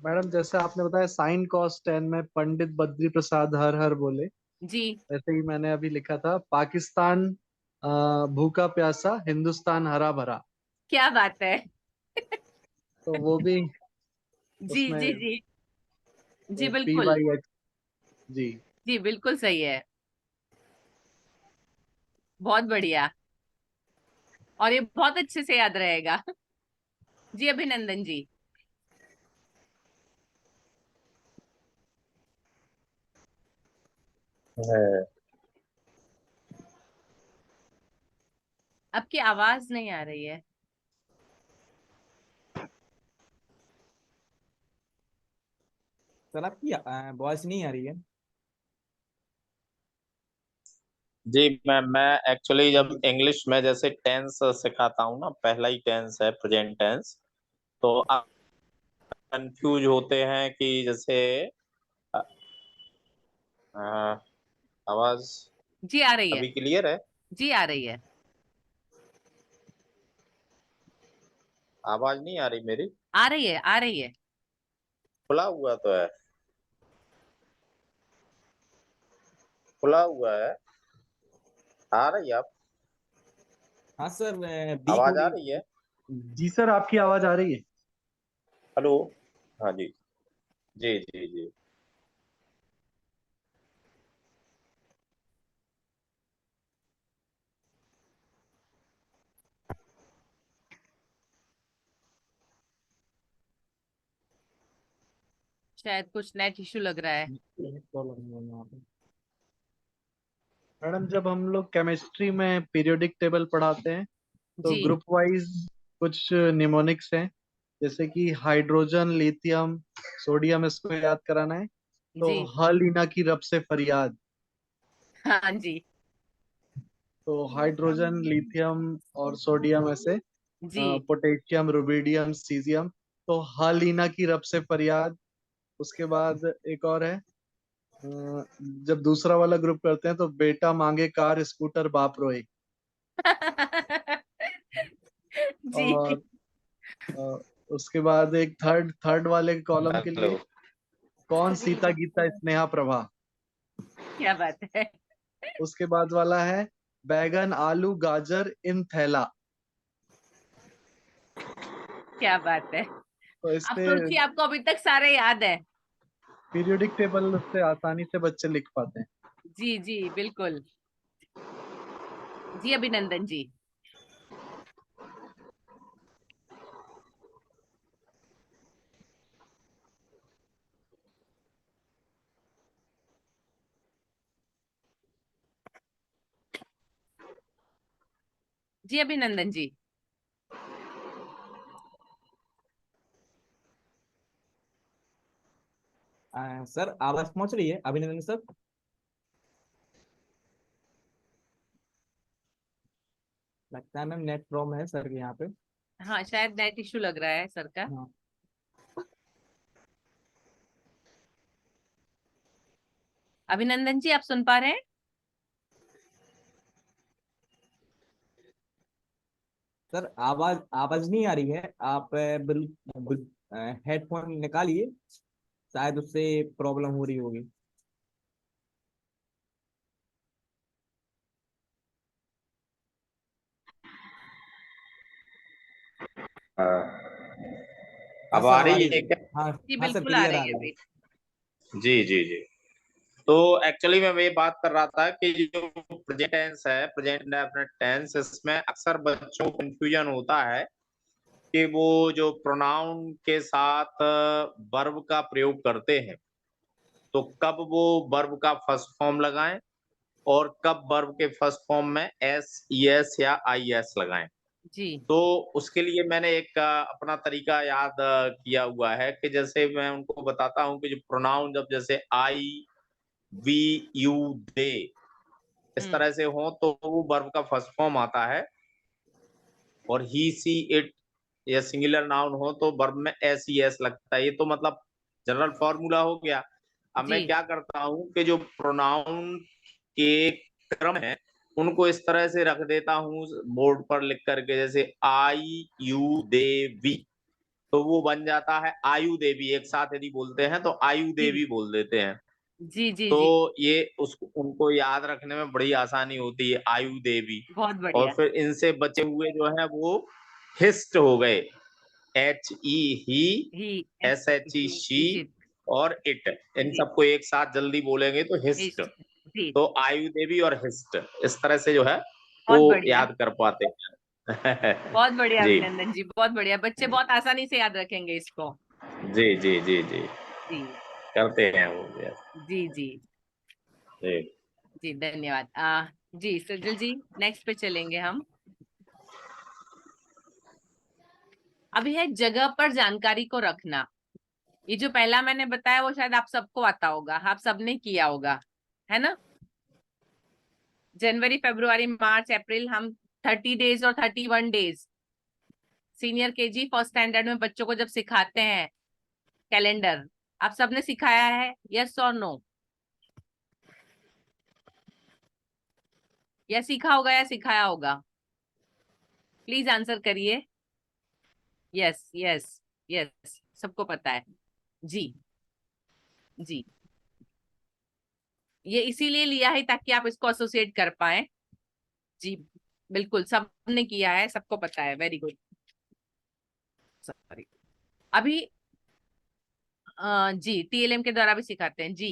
Speaker 9: मैडम जैसे आपने बताया साइन कॉस 10 में पंडित बद्री प्रसाद हर हर बोले,
Speaker 3: जी
Speaker 9: वैसे ही मैंने अभी लिखा था पाकिस्तान भूखा प्यासा, हिंदुस्तान हरा भरा।
Speaker 3: क्या बात है।
Speaker 9: तो वो भी
Speaker 3: जी
Speaker 9: उसमें
Speaker 3: जी जी जी बिल्कुल।
Speaker 9: PYH। जी
Speaker 3: जी बिल्कुल सही है, बहुत बढ़िया, और ये बहुत अच्छे से याद रहेगा। जी अभिनंदन जी।
Speaker 7: है।
Speaker 3: आपकी आवाज नहीं आ रही है।
Speaker 14: सर आपकी वॉइस नहीं आ रही है।
Speaker 7: जी मैं एक्चुअली जब इंग्लिश में जैसे टेंस सिखाता हूँ ना, पहला ही टेंस है प्रेजेंट टेंस, तो आप कंफ्यूज होते हैं कि जैसे अ, आवाज
Speaker 3: जी आ रही है,
Speaker 7: अभी क्लियर है?
Speaker 3: जी आ रही है,
Speaker 7: आवाज नहीं आ रही मेरी?
Speaker 3: आ रही है, आ रही है।
Speaker 7: खुला हुआ तो है, खुला हुआ है। आ रही है? आप
Speaker 14: हाँ सर, बी
Speaker 7: आवाज आ
Speaker 14: थोड़ी।
Speaker 7: रही है?
Speaker 9: जी सर, आपकी आवाज आ रही है।
Speaker 7: हेलो। हाँ जी जी जी जी।
Speaker 3: शायद कुछ नेट इश्यू लग रहा है।
Speaker 14: प्रॉब्लम है यहाँ पे।
Speaker 9: मैडम जब हम लोग केमिस्ट्री में पीरियोडिक टेबल पढ़ाते हैं तो
Speaker 3: जी
Speaker 9: ग्रुप वाइज कुछ निमोनिक्स हैं, जैसे कि हाइड्रोजन, लिथियम, सोडियम, इसको याद कराना है। तो
Speaker 3: जी
Speaker 9: ह लीना की रब से फरियाद।
Speaker 3: हाँ जी
Speaker 9: तो हाइड्रोजन, लिथियम और सोडियम ऐसे,
Speaker 3: जी
Speaker 9: पोटेशियम, रुबिडियम, सीजियम। तो ह लीना की रब से फरियाद। उसके बाद एक और है, जब दूसरा वाला ग्रुप करते हैं तो बेटा मांगे कार, स्कूटर, बाप रोए।
Speaker 3: जी
Speaker 9: और अ, उसके बाद एक थर्ड थर्ड वाले कॉलम के
Speaker 7: हेलो।
Speaker 9: लिए, कौन सीता गीता स्नेहा प्रभा।
Speaker 3: क्या बात है।
Speaker 9: उसके बाद वाला है बैगन आलू गाजर इन थैला।
Speaker 3: क्या बात है,
Speaker 9: तो
Speaker 3: आप
Speaker 9: इससे
Speaker 3: सोचिए आपको अभी तक सारे याद है।
Speaker 9: पीरियोडिक टेबल से आसानी से बच्चे लिख पाते हैं।
Speaker 3: जी जी बिल्कुल। जी अभिनंदन जी। जी अभिनंदन जी।
Speaker 14: सर आवाज पहुंच रही है अभिनंदन सर? लगता है मैम नेट प्रॉब्लम है सर के यहाँ पे।
Speaker 3: हाँ शायद नेट इश्यू लग रहा है सर का।
Speaker 14: हाँ
Speaker 3: अभिनंदन जी, आप सुन पा रहे हैं?
Speaker 14: सर आवाज आवाज नहीं आ रही है। आप बिल्कुल हेडफोन निकालिए, शायद उससे प्रॉब्लम हो रही होगी। हाँ
Speaker 7: अब
Speaker 14: सर,
Speaker 7: आ
Speaker 14: अब आ
Speaker 7: रही
Speaker 14: रही
Speaker 7: है
Speaker 14: है।
Speaker 7: क्या?
Speaker 14: हाँ
Speaker 3: जी
Speaker 14: हाँ सर,
Speaker 3: बिल्कुल आ
Speaker 14: क्लियर आ
Speaker 3: रही है
Speaker 14: रही है।
Speaker 3: अभी।
Speaker 7: जी जी जी। तो एक्चुअली मैं ये बात कर रहा था कि जो प्रेजेंट टेंस है, प्रेजेंट इंडेफिनिट टेंस, इसमें अक्सर बच्चों को कंफ्यूजन होता है कि वो जो प्रोनाउन के साथ वर्ब का प्रयोग करते हैं, तो कब वो वर्ब का फर्स्ट फॉर्म लगाएं और कब वर्ब के फर्स्ट फॉर्म में एस, ईएस या आईएस लगाएं।
Speaker 3: जी
Speaker 7: तो उसके लिए मैंने एक अपना तरीका याद किया हुआ है कि जैसे मैं उनको बताता हूँ कि जो प्रोनाउन जब जैसे आई, वी, यू, दे इस तरह से हो तो वो वर्ब का फर्स्ट फॉर्म आता है, और ही, सी, इट या सिंगुलर नाउन हो तो वर्ब में एस, ई, एस लगता है। ये तो मतलब जनरल फॉर्मूला हो गया। अब मैं
Speaker 3: जी
Speaker 7: क्या करता हूँ कि जो प्रोनाउन के क्रम है उनको इस तरह से रख देता हूँ बोर्ड पर लिख करके, जैसे आई, यू, दे, वी, तो वो बन जाता है आयु देवी। एक साथ यदि बोलते हैं तो आयु
Speaker 3: जी
Speaker 7: देवी बोल देते हैं।
Speaker 3: जी जी
Speaker 7: तो
Speaker 3: जी,
Speaker 7: ये उसको उनको याद रखने में बड़ी आसानी होती है, आयु देवी।
Speaker 3: बहुत
Speaker 7: और
Speaker 3: बढ़िया।
Speaker 7: फिर इनसे बचे हुए जो है वो हिस्ट हो गए, H E he,
Speaker 3: he,
Speaker 7: S H E she
Speaker 3: इशित,
Speaker 7: और इट, इन
Speaker 3: जी
Speaker 7: सबको एक साथ जल्दी बोलेंगे तो हिस्ट।
Speaker 3: इष्ट, जी
Speaker 7: तो आयु देवी और हिस्ट इस तरह से जो है
Speaker 3: बहुत
Speaker 7: वो
Speaker 3: बढ़िया,
Speaker 7: याद कर पाते हैं।
Speaker 3: बहुत बढ़िया
Speaker 7: जी
Speaker 3: अभिनंदन जी, बहुत बढ़िया। बच्चे बहुत आसानी से याद रखेंगे इसको।
Speaker 7: जी जी जी जी,
Speaker 3: जी
Speaker 7: करते हैं वो। Yes,
Speaker 3: जी जी
Speaker 7: जी
Speaker 3: जी, धन्यवाद। जी सजल जी, नेक्स्ट पे चलेंगे हम। अभी है जगह पर जानकारी को रखना। ये जो पहला मैंने बताया वो शायद आप सबको आता होगा, आप सबने किया होगा, है ना? जनवरी, फरवरी, मार्च, अप्रैल, हम 30 डेज और 31 days senior KG first standard में बच्चों को जब सिखाते हैं कैलेंडर, आप सबने सिखाया है, यस और नो? या सीखा होगा या सिखाया होगा? प्लीज आंसर करिए। यस यस यस, सबको पता है। जी जी, ये इसीलिए लिया है ताकि आप इसको एसोसिएट कर पाए। जी बिल्कुल, सबने किया है, सबको पता है, वेरी गुड। सॉरी, अभी जी टीएलएम के द्वारा भी सिखाते हैं जी।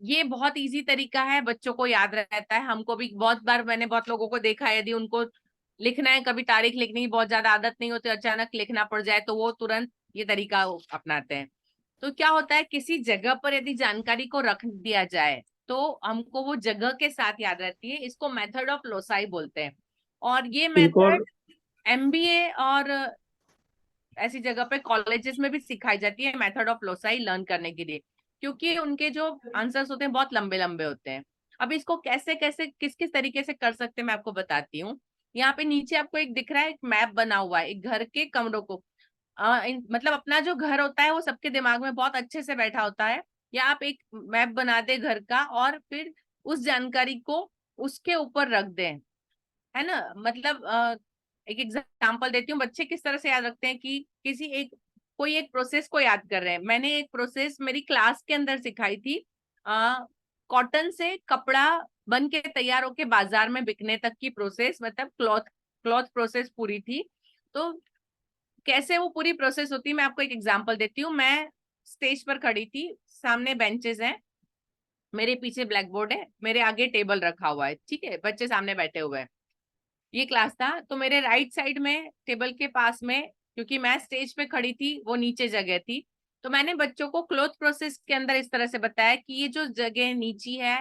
Speaker 3: ये बहुत इजी तरीका है, बच्चों को याद रहता है। हमको भी बहुत बार, मैंने बहुत लोगों को देखा है, यदि उनको लिखना है, कभी तारीख लिखने की बहुत ज्यादा आदत नहीं होती, अचानक लिखना पड़ जाए तो वो तुरंत ये तरीका अपनाते हैं। तो क्या होता है, किसी जगह पर यदि जानकारी को रख दिया जाए तो हमको वो जगह के साथ याद रहती है। इसको मेथड ऑफ लोसाई बोलते हैं, और ये
Speaker 7: बिल्कुल।
Speaker 3: मेथड एमबीए और ऐसी जगह पे कॉलेजेस में भी सिखाई जाती है, मेथड ऑफ लोसाई लर्न करने के लिए, क्योंकि उनके जो आंसर्स होते हैं बहुत लंबे लंबे होते हैं। अब इसको कैसे कैसे किस किस तरीके से कर सकते हैं मैं आपको बताती हूँ। यहाँ पे नीचे आपको एक दिख रहा है, एक मैप बना हुआ है एक घर के कमरों को। मतलब अपना जो घर होता है वो सबके दिमाग में बहुत अच्छे से बैठा होता है, या आप एक मैप बना दे घर का और फिर उस जानकारी को उसके ऊपर रख दें, है ना? मतलब एक एग्जांपल देती हूँ, बच्चे किस तरह से याद रखते हैं कि किसी एक कोई एक प्रोसेस को याद कर रहे हैं। मैंने एक प्रोसेस मेरी क्लास के अंदर सिखाई थी, कॉटन से कपड़ा बन के तैयार होके बाजार में बिकने तक की प्रोसेस, मतलब क्लॉथ क्लॉथ प्रोसेस पूरी थी। तो कैसे वो पूरी प्रोसेस होती है मैं आपको एक एग्जांपल देती हूँ। मैं स्टेज पर खड़ी थी, सामने बेंचेस हैं, मेरे पीछे ब्लैक बोर्ड है, मेरे आगे टेबल रखा हुआ है, ठीक है, बच्चे सामने बैठे हुए हैं। ये क्लास था, तो मेरे राइट साइड में टेबल के पास में, क्योंकि मैं स्टेज पे खड़ी थी, वो नीचे जगह थी, तो मैंने बच्चों को क्लॉथ प्रोसेस के अंदर इस तरह से बताया कि ये जो जगह नीची है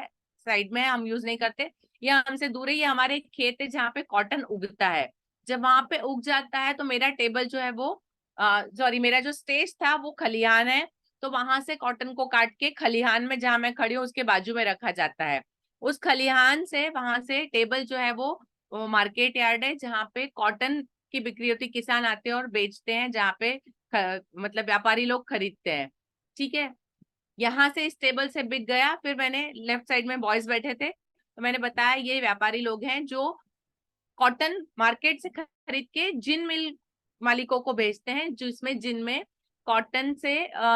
Speaker 3: साइड में हम यूज नहीं करते, या हमसे दूर है, ये हमारे खेत है जहाँ पे कॉटन उगता है। जब वहां पे उग जाता है तो मेरा टेबल जो है वो सॉरी, मेरा जो स्टेज था वो खलिहान है, तो वहां से कॉटन को काट के खलिहान में जहां मैं खड़ी हूँ उसके बाजू में रखा जाता है। उस खलिहान से वहां से टेबल जो है वो मार्केट यार्ड है जहाँ पे कॉटन की बिक्री होती, किसान आते हैं और बेचते हैं, जहाँ पे मतलब व्यापारी लोग खरीदते हैं, ठीक है। यहाँ से इस टेबल से बिक गया, फिर मैंने लेफ्ट साइड में बॉयज बैठे थे, तो मैंने बताया ये व्यापारी लोग हैं जो कॉटन मार्केट से खरीद के जिन मिल मालिकों को भेजते हैं, जिसमें जिन में कॉटन से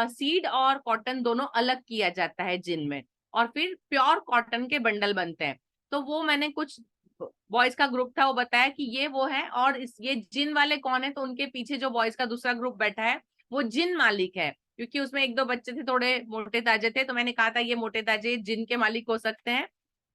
Speaker 3: सीड और कॉटन दोनों अलग किया जाता है जिन में, और फिर प्योर कॉटन के बंडल बनते हैं। तो वो मैंने कुछ बॉयज का ग्रुप था, वो बताया कि ये वो है, और ये जिन वाले कौन है, तो उनके पीछे जो बॉयज का दूसरा ग्रुप बैठा है वो जिन मालिक है, क्योंकि उसमें एक दो बच्चे थे थोड़े मोटे ताजे थे, तो मैंने कहा था ये मोटे ताजे जिन के मालिक हो सकते हैं।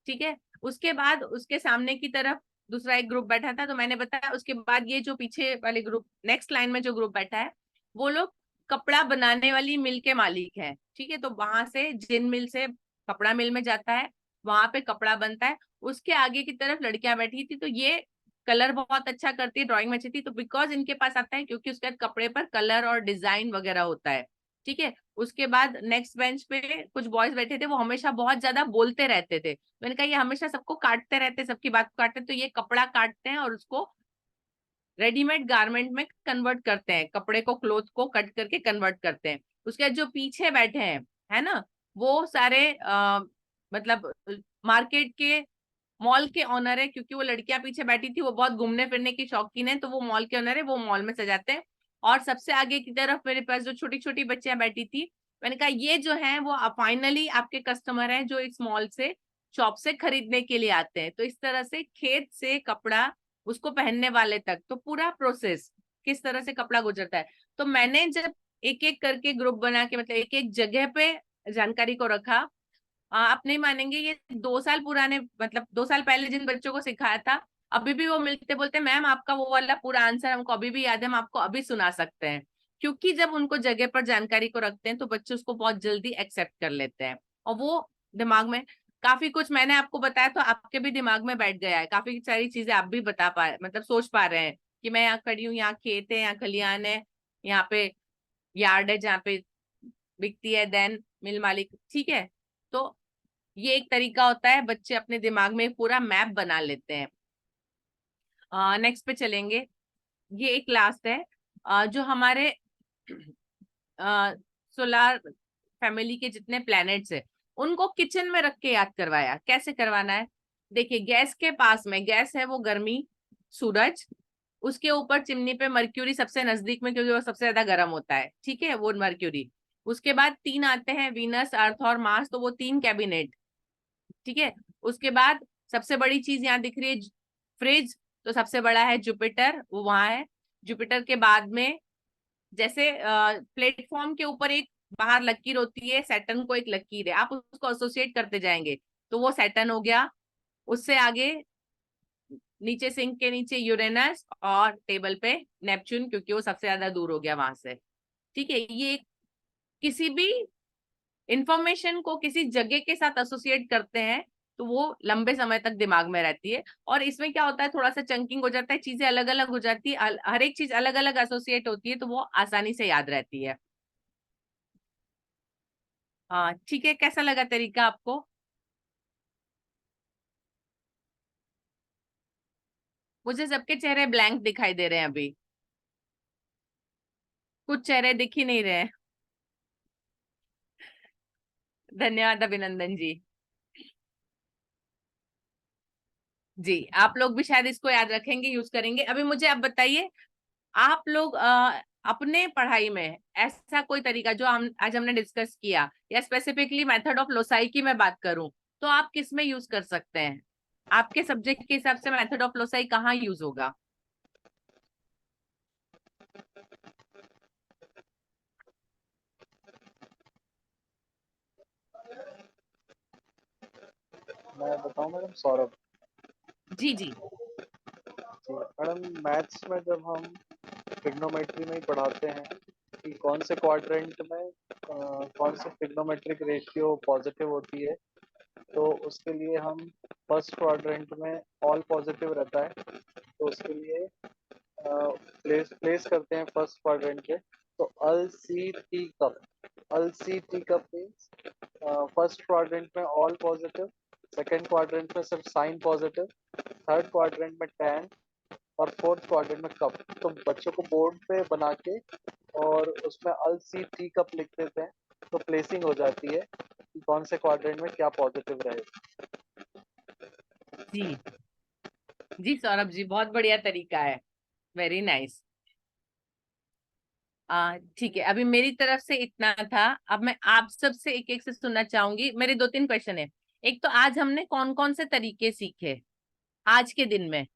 Speaker 3: ठीक है, उसके बाद उसके सामने की तरफ दूसरा एक ग्रुप बैठा था, तो मैंने बताया उसके बाद ये जो पीछे वाले ग्रुप, नेक्स्ट लाइन में जो ग्रुप बैठा है, वो लोग कपड़ा बनाने वाली मिल के मालिक हैं। ठीक है, तो वहां से जिन मिल से कपड़ा मिल में जाता है, वहां पे कपड़ा बनता है। उसके आगे की तरफ लड़कियां बैठी थी, तो ये कलर बहुत अच्छा करती है, ड्राइंग में अच्छी थी, तो बिकॉज इनके पास आता है क्योंकि उसके बाद कपड़े पर कलर और डिजाइन वगैरह होता है। ठीक है, उसके बाद नेक्स्ट बेंच पे कुछ बॉयज बैठे थे, वो हमेशा बहुत ज्यादा बोलते रहते थे। मैंने कहा ये हमेशा सबको काटते रहते, सबकी बात को काटते, तो ये कपड़ा काटते हैं और उसको रेडीमेड गारमेंट में कन्वर्ट करते हैं, कपड़े को क्लोथ को कट करके कन्वर्ट करते हैं। उसके बाद जो पीछे बैठे हैं, है ना, वो सारे मतलब मार्केट के मॉल के ऑनर है, क्योंकि वो लड़कियां पीछे बैठी थी वो बहुत घूमने फिरने की शौकीन है, तो वो मॉल के ऑनर है, वो मॉल में सजाते हैं। और सबसे आगे की तरफ मेरे पास जो छोटी छोटी बच्चियां बैठी थी, मैंने कहा ये जो है वो फाइनली आपके कस्टमर हैं जो इस मॉल से शॉप से खरीदने के लिए आते हैं। तो इस तरह से खेत से कपड़ा उसको पहनने वाले तक, तो पूरा प्रोसेस किस तरह से कपड़ा गुजरता है। तो मैंने जब एक एक करके ग्रुप बना के, मतलब एक एक जगह पे जानकारी को रखा, आप नहीं मानेंगे, ये 2 साल पुराने, मतलब 2 साल पहले जिन बच्चों को सिखाया था, अभी भी वो मिलते बोलते मैम आपका वो वाला पूरा आंसर हमको अभी भी याद है, हम आपको अभी सुना सकते हैं। क्योंकि जब उनको जगह पर जानकारी को रखते हैं तो बच्चे उसको बहुत जल्दी एक्सेप्ट कर लेते हैं, और वो दिमाग में काफी कुछ मैंने आपको बताया तो आपके भी दिमाग में बैठ गया है, काफी सारी चीजें आप भी बता पा मतलब सोच पा रहे हैं कि मैं यहाँ खड़ी हूँ, यहाँ खेत है, यहाँ खलियान है, यहाँ पे यार्ड है जहाँ पे बिकती है, देन मिल मालिक। ठीक है, तो ये एक तरीका होता है, बच्चे अपने दिमाग में पूरा मैप बना लेते हैं। नेक्स्ट पे चलेंगे। ये एक लास्ट है, जो हमारे सोलार फैमिली के जितने प्लैनेट्स है उनको किचन में रख के याद करवाया। कैसे करवाना है, देखिए गैस के पास में, गैस है वो गर्मी, सूरज, उसके ऊपर चिमनी पे मर्क्यूरी सबसे नजदीक में, क्योंकि वो सबसे ज्यादा गर्म होता है। ठीक है, वो मर्क्यूरी। उसके बाद 3 आते हैं, वीनस, अर्थ और मार्स, तो वो 3 कैबिनेट। ठीक है, उसके बाद सबसे बड़ी चीज यहाँ दिख रही है फ्रिज, तो सबसे बड़ा है जुपिटर, वो वहां है। जुपिटर के बाद में जैसे प्लेटफॉर्म के ऊपर एक बाहर लकीर होती है, सैटर्न को एक लकीर है, आप उसको एसोसिएट करते जाएंगे, तो वो सैटर्न हो गया। उससे आगे नीचे सिंक के नीचे यूरेनस, और टेबल पे नेपच्यून, क्योंकि वो सबसे ज्यादा दूर हो गया वहां से। ठीक है, ये किसी भी इंफॉर्मेशन को किसी जगह के साथ एसोसिएट करते हैं तो वो लंबे समय तक दिमाग में रहती है। और इसमें क्या होता है, थोड़ा सा चंकिंग हो जाता है, चीजें अलग अलग हो जाती है, हर एक चीज अलग अलग एसोसिएट होती है, तो वो आसानी से याद रहती है। हाँ ठीक है, कैसा लगा तरीका आपको? मुझे सबके चेहरे ब्लैंक दिखाई दे रहे हैं अभी, कुछ चेहरे दिख ही नहीं रहे हैं। धन्यवाद अभिनंदन जी। जी, आप लोग भी शायद इसको याद रखेंगे, यूज करेंगे। अभी मुझे आप बताइए, आप लोग अपने पढ़ाई में ऐसा कोई तरीका जो हम आज हमने डिस्कस किया, या स्पेसिफिकली मेथड ऑफ लोसाई की मैं बात करूं, तो आप किस में यूज कर सकते हैं? आपके सब्जेक्ट के हिसाब से मेथड ऑफ लोसाई कहाँ यूज होगा?
Speaker 15: मैं बताऊं मैडम, सौरभ।
Speaker 3: जी जी।
Speaker 15: जी मैडम, मैथ्स में जब हम ट्रिग्नोमेट्री में ही पढ़ाते हैं कि कौन से क्वाड्रेंट में कौन से ट्रिग्नोमेट्रिक रेशियो पॉजिटिव होती है, तो उसके लिए हम फर्स्ट क्वाड्रेंट में ऑल पॉजिटिव रहता है, तो उसके लिए प्लेस करते हैं फर्स्ट क्वाड्रेंट पे। तो all C T cup, all C T cup means first quadrant में ऑल पॉजिटिव, सेकेंड क्वाड्रेंट में सिर्फ साइन पॉजिटिव, थर्ड क्वाड्रेंट में टैन, और फोर्थ क्वाड्रेंट में कप। तो बच्चों को बोर्ड पे बना के और उसमें अल सी टी कप लिख देते हैं, तो प्लेसिंग हो जाती है कि कौन से क्वाड्रेंट में क्या पॉजिटिव रहेगा।
Speaker 3: जी जी सौरभ जी, बहुत बढ़िया तरीका है, वेरी नाइस। ठीक है, अभी मेरी तरफ से इतना था। अब मैं आप सबसे एक एक से सुनना चाहूंगी। मेरे 2-3 क्वेश्चन है। एक तो आज हमने कौन कौन से तरीके सीखे आज के दिन में?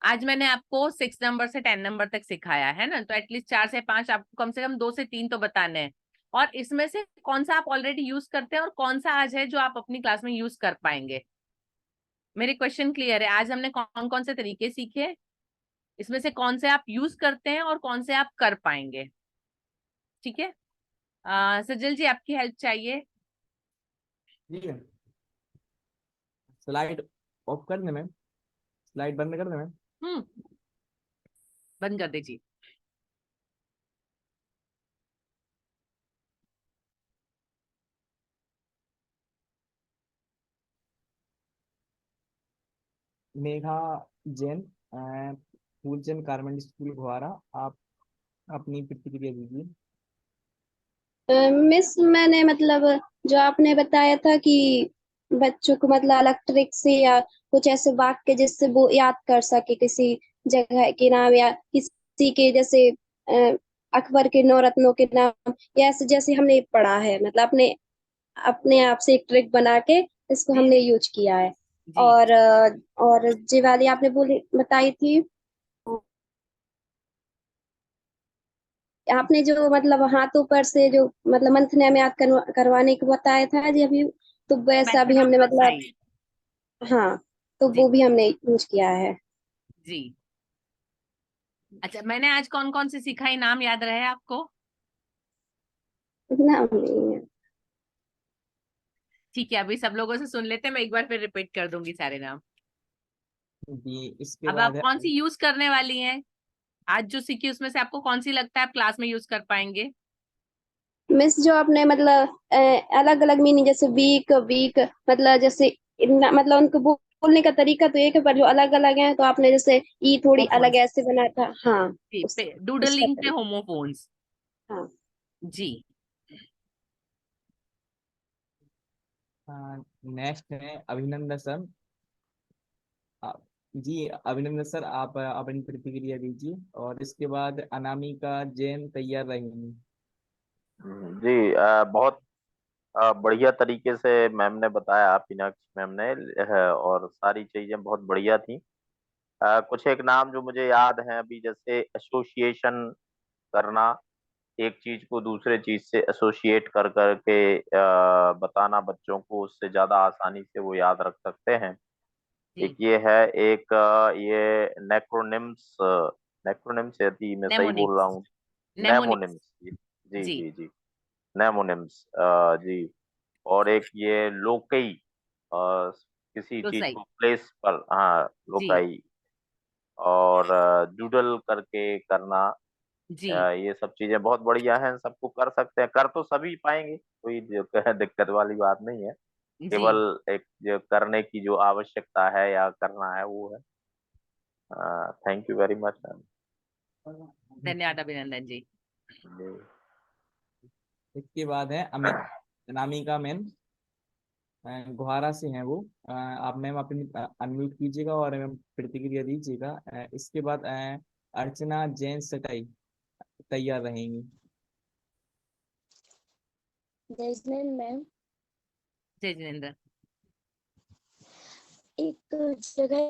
Speaker 3: आज मैंने आपको 6 नंबर से 10 नंबर तक सिखाया है ना, तो एटलीस्ट 4 से 5, आपको कम से कम 2 से 3 तो बताने हैं। और इसमें से कौन सा आप ऑलरेडी यूज करते हैं और कौन सा आज है जो आप अपनी क्लास में यूज कर पाएंगे? मेरे क्वेश्चन क्लियर है? आज हमने कौन कौन से तरीके सीखे, इसमें से कौन से आप यूज करते हैं और कौन से आप कर पाएंगे? ठीक है, सजल जी आपकी हेल्प चाहिए।
Speaker 14: ठीक है, स्लाइड ऑफ कर दे मैम, स्लाइड बंद कर दे मैम।
Speaker 3: बंद कर दीजिए।
Speaker 14: मेघा जैन, फूलचंद गारमेंट स्कूल घोहारा, आप अपनी प्रतिक्रिया दीजिए।
Speaker 4: मिस मैंने मतलब जो आपने बताया था कि बच्चों को मतलब इलेक्ट्रिक से या कुछ ऐसे वाक्य जिससे वो याद कर सके किसी जगह के नाम या किसी के जैसे अकबर के 9 रत्नों के नाम, या ऐसे जैसे हमने पढ़ा है मतलब अपने अपने आप से एक ट्रिक बना के इसको हमने यूज किया है। और जी वाली आपने बोली बताई थी, आपने जो मतलब हाथों पर से जो मतलब मंथन में याद करवाने को बताया था जी अभी, तो वैसा भी
Speaker 3: मेथड ऑफ
Speaker 4: हमने मतलब
Speaker 3: लोसाई।
Speaker 4: हाँ, तो
Speaker 3: जी
Speaker 4: वो भी हमने यूज किया है।
Speaker 3: जी। अच्छा, मैंने आज कौन कौन से सिखाई, नाम याद रहे आपको?
Speaker 4: नाम नहीं है।
Speaker 3: ठीक है, अभी सब लोगों से सुन लेते हैं, मैं एक बार फिर रिपीट कर दूंगी सारे नाम।
Speaker 14: जी, इसके
Speaker 3: अब
Speaker 14: बाद
Speaker 3: आप
Speaker 14: है
Speaker 3: कौन सी यूज करने वाली हैं? आज जो सीखी उसमें से आपको कौन सी लगता है आप क्लास में यूज कर पाएंगे?
Speaker 4: मिस जो आपने मतलब अलग अलग मीनिंग जैसे वीक वीक मतलब जैसे मतलब उनको बोलने का तरीका तो एक है पर जो अलग अलग है, तो आपने जैसे ई थोड़ी अलग
Speaker 3: होमोफोन्स।
Speaker 4: ऐसे बना था। हाँ,
Speaker 3: जी,
Speaker 4: उसका
Speaker 3: डूडलिंग पे
Speaker 4: तरीका।
Speaker 3: होमोफोन्स।
Speaker 4: हाँ
Speaker 3: जी।
Speaker 14: नेक्स्ट है अभिनंदन सर। आप- जी अभिनंदन सर, आप अपनी प्रतिक्रिया दीजिए और इसके बाद अनामिका जैन तैयार रहेंगी।
Speaker 7: जी बहुत बढ़िया तरीके से मैम ने बताया, मीनाक्षी मैम ने, और सारी चीजें बहुत बढ़िया थी। कुछ एक नाम जो मुझे याद है अभी, जैसे एसोसिएशन करना, एक चीज को दूसरे चीज से एसोसिएट कर करके बताना बच्चों को, उससे ज्यादा आसानी से वो याद रख सकते हैं। एक
Speaker 3: जी।
Speaker 7: ये है, एक ये नेक्रोनिम्स, नेक्रोनिम्स यदि मैं सही बोल रहा
Speaker 3: नेमोनिक्स।
Speaker 7: हूँ,
Speaker 3: नेमोनिक्स।
Speaker 7: नेमोनिम्स। जी
Speaker 3: जी।
Speaker 7: जी जी, नेमोनिम्स। जी। और एक ये लोकई, किसी चीज
Speaker 3: लोसाई।
Speaker 7: को प्लेस पर, हाँ,
Speaker 3: जी
Speaker 7: लोकाई। और डूडल करके करना।
Speaker 3: जी
Speaker 7: ये सब चीजें बहुत बढ़िया हैं, सबको कर सकते हैं, कर तो सभी पाएंगे, कोई जो दिक्कत वाली बात नहीं है।
Speaker 3: जी।
Speaker 7: केवल एक जो करने की जो आवश्यकता है या करना है वो है। Thank you very much ma'am.
Speaker 3: धन्यवाद अभिनंदन जी।
Speaker 14: इसके बाद है अनामिका मैम, गुहारा से हैं वो। आप मैम अपनी अनम्यूट कीजिएगा और मैम प्रतिक्रिया दीजिएगा। इसके बाद अर्चना जैन सटाई तैयार रहेंगी।
Speaker 16: जैस्मिन मैम,
Speaker 3: जय जिनेन्द्र।
Speaker 16: एक जगह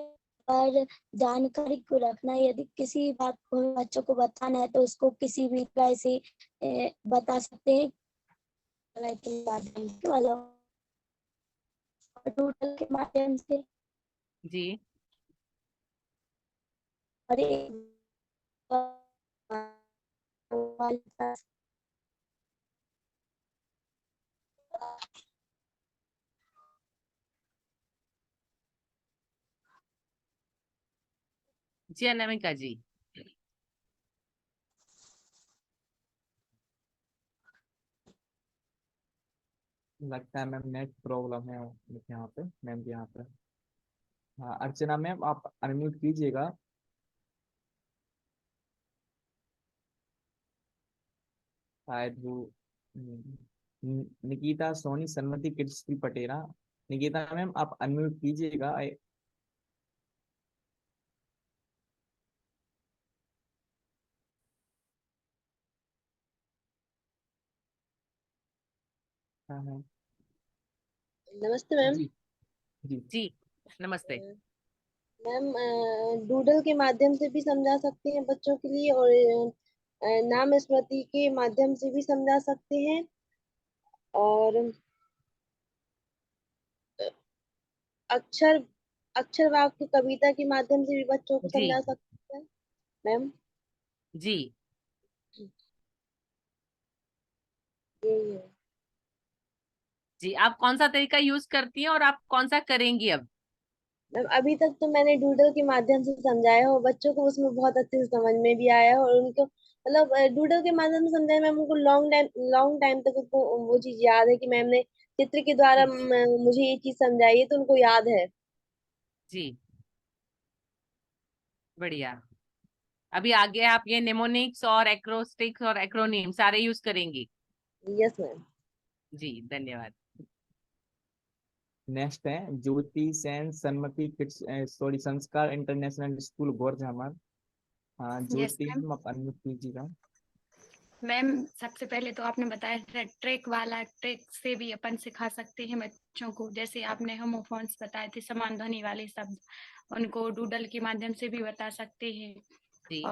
Speaker 16: पर जानकारी को रखना, यदि किसी बात को बच्चों को बताना है तो उसको किसी भी तरह से बता सकते हैं के माध्यम से मतलब डूडल के माध्यम से।
Speaker 3: जी।
Speaker 16: और एक
Speaker 3: जी अनामिका जी।
Speaker 14: लगता है मैम नेट प्रॉब्लम है यहाँ पे, मैम के यहाँ पे। हाँ अर्चना मैम, आप अनम्यूट कीजिएगा। शायद वो निकिता सोनी सन्मति किड्स स्कूल पटेरा। निकिता मैम आप अनम्यूट कीजिएगा। हाँ हाँ
Speaker 10: नमस्ते मैम।
Speaker 14: जी जी
Speaker 3: जी नमस्ते।
Speaker 10: मैम डूडल के माध्यम से भी समझा सकते हैं बच्चों के लिए, और नाम स्मृति के माध्यम से भी समझा सकते हैं, और अक्षर अक्षर वाक्य कविता के माध्यम से भी बच्चों को
Speaker 3: जी
Speaker 10: समझा सकते हैं मैम।
Speaker 3: जी
Speaker 10: यही है
Speaker 3: जी। आप कौन सा तरीका यूज करती हैं और आप कौन सा करेंगी अब?
Speaker 10: मैम। अभी तक तो मैंने डूडल के माध्यम से समझाया हो बच्चों को, उसमें बहुत अच्छे से समझ में भी आया है, और उनको मतलब डूडल के माध्यम से समझाया मैम, उनको लॉन्ग टाइम तक उनको वो चीज याद है कि मैम ने चित्र के द्वारा
Speaker 3: जी
Speaker 10: मुझे ये चीज समझाई है, तो उनको याद है।
Speaker 3: जी बढ़िया। अभी आगे आप ये निमोनिक्स और एक्रोस्टिक्स और एक्रोनिम सारे यूज करेंगी?
Speaker 10: Yes ma'am.
Speaker 3: जी धन्यवाद।
Speaker 14: नेक्स्ट है ज्योति सेन सन्मति किड्स सॉरी संस्कार इंटरनेशनल स्कूल गोरझामर। हाँ
Speaker 8: यस
Speaker 14: ज्योति
Speaker 8: मैम।
Speaker 14: मैम आप अनम्यूट कीजिएगा।
Speaker 8: मैम सबसे पहले तो आपने बताया था ट्रिक वाला, ट्रिक से भी अपन सिखा सकते हैं बच्चों को। जैसे आपने होमोफोन्स बताए थे, समान ध्वनि वाले शब्द, उनको डूडल के माध्यम से भी बता सकते हैं।
Speaker 3: जी